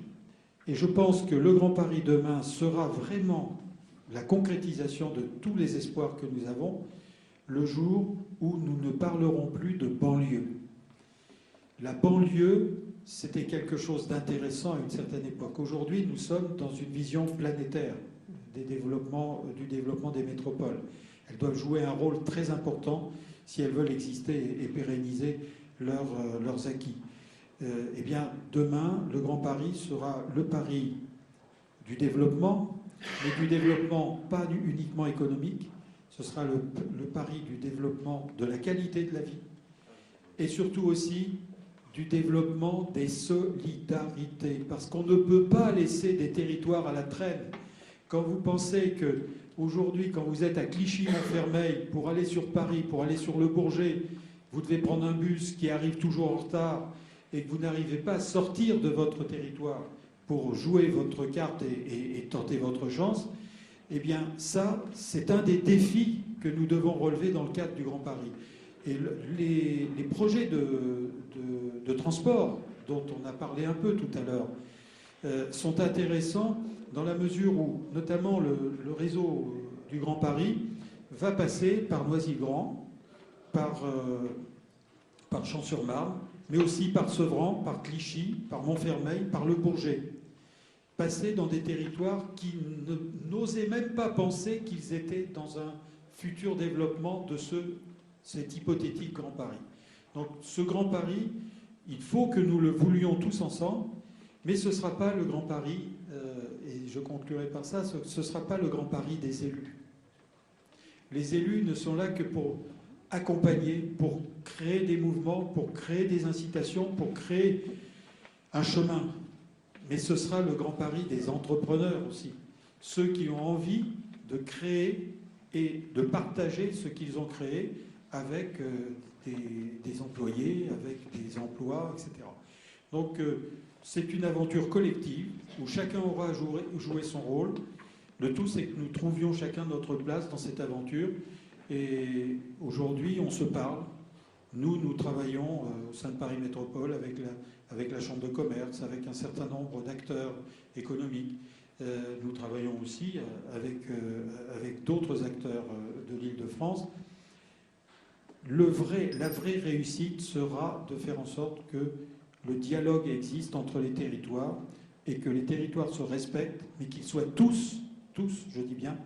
et je pense que le Grand Paris demain sera vraiment la concrétisation de tous les espoirs que nous avons le jour où nous ne parlerons plus de banlieue. La banlieue, c'était quelque chose d'intéressant à une certaine époque. Aujourd'hui, nous sommes dans une vision planétaire du développement des métropoles. Elles doivent jouer un rôle très important si elles veulent exister et pérenniser leurs acquis. Eh bien, demain, le Grand Paris sera le Paris du développement, mais du développement pas uniquement économique. Ce sera le Paris du développement de la qualité de la vie et surtout aussi du développement des solidarités. Parce qu'on ne peut pas laisser des territoires à la traîne. Quand vous pensez qu'aujourd'hui, quand vous êtes à Clichy-Montfermeil, pour aller sur Paris, pour aller sur le Bourget, vous devez prendre un bus qui arrive toujours en retard et que vous n'arrivez pas à sortir de votre territoire pour jouer votre carte et tenter votre chance, eh bien ça, c'est un des défis que nous devons relever dans le cadre du Grand Paris. Et les projets de transport, dont on a parlé un peu tout à l'heure, sont intéressants dans la mesure où, notamment, le réseau du Grand Paris va passer par Noisy-le-Grand, par Champs-sur-Marne, mais aussi par Sevran, par Clichy, par Montfermeil, par le Bourget. Passer dans des territoires qui n'osaient même pas penser qu'ils étaient dans un futur développement de cet hypothétique Grand Paris. Donc ce Grand Paris, il faut que nous le voulions tous ensemble, mais ce ne sera pas le Grand Paris, et je conclurai par ça, ce ne sera pas le Grand Paris des élus. Les élus ne sont là que pour accompagner, pour créer des mouvements, pour créer des incitations, pour créer un chemin. mais ce sera le Grand Paris des entrepreneurs aussi. Ceux qui ont envie de créer et de partager ce qu'ils ont créé avec des employés, avec des emplois, etc. Donc c'est une aventure collective où chacun aura joué son rôle. Le tout, c'est que nous trouvions chacun notre place dans cette aventure. Et aujourd'hui, on se parle. Nous travaillons au sein de Paris Métropole avec la Chambre de commerce, avec un certain nombre d'acteurs économiques. Nous travaillons aussi avec d'autres acteurs de l'Île-de-France. La vraie réussite sera de faire en sorte que le dialogue existe entre les territoires et que les territoires se respectent, mais qu'ils soient tous, je dis bien,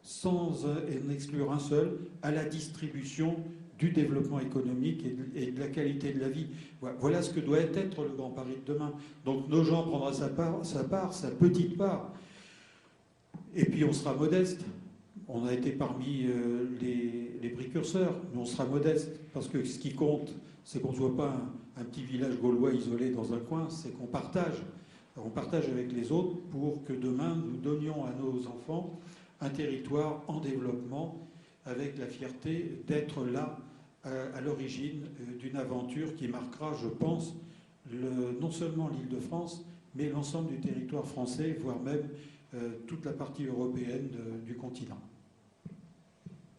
sans en exclure un seul, à la distribution du développement économique et de la qualité de la vie. Voilà ce que doit être le Grand Paris de demain. Donc nos gens prendront sa petite part. Et puis on sera modeste. On a été parmi les précurseurs, mais on sera modeste. Parce que ce qui compte, c'est qu'on ne soit pas un petit village gaulois isolé dans un coin, c'est qu'on partage. On partage avec les autres pour que demain, nous donnions à nos enfants un territoire en développement avec la fierté d'être là à l'origine d'une aventure qui marquera, je pense, non seulement l'Île-de-France, mais l'ensemble du territoire français, voire même toute la partie européenne du continent.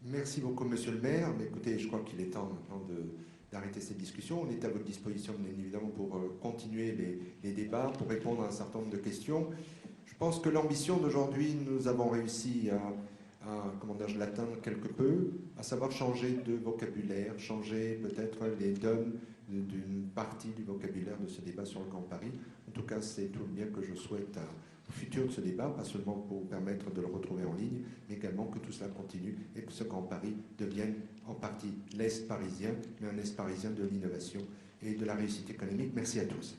Merci beaucoup, monsieur le maire. Mais écoutez, je crois qu'il est temps maintenant d'arrêter cette discussion. On est à votre disposition, bien évidemment, pour continuer les débats, pour répondre à un certain nombre de questions. Je pense que l'ambition d'aujourd'hui, nous avons réussi à l'atteindre quelque peu, à savoir changer de vocabulaire, changer peut-être les donnes d'une partie du vocabulaire de ce débat sur le Grand Paris. En tout cas, c'est tout le bien que je souhaite au futur de ce débat, pas seulement pour permettre de le retrouver en ligne, mais également que tout cela continue et que ce Grand Paris devienne en partie l'Est parisien, mais un Est parisien de l'innovation et de la réussite économique. Merci à tous.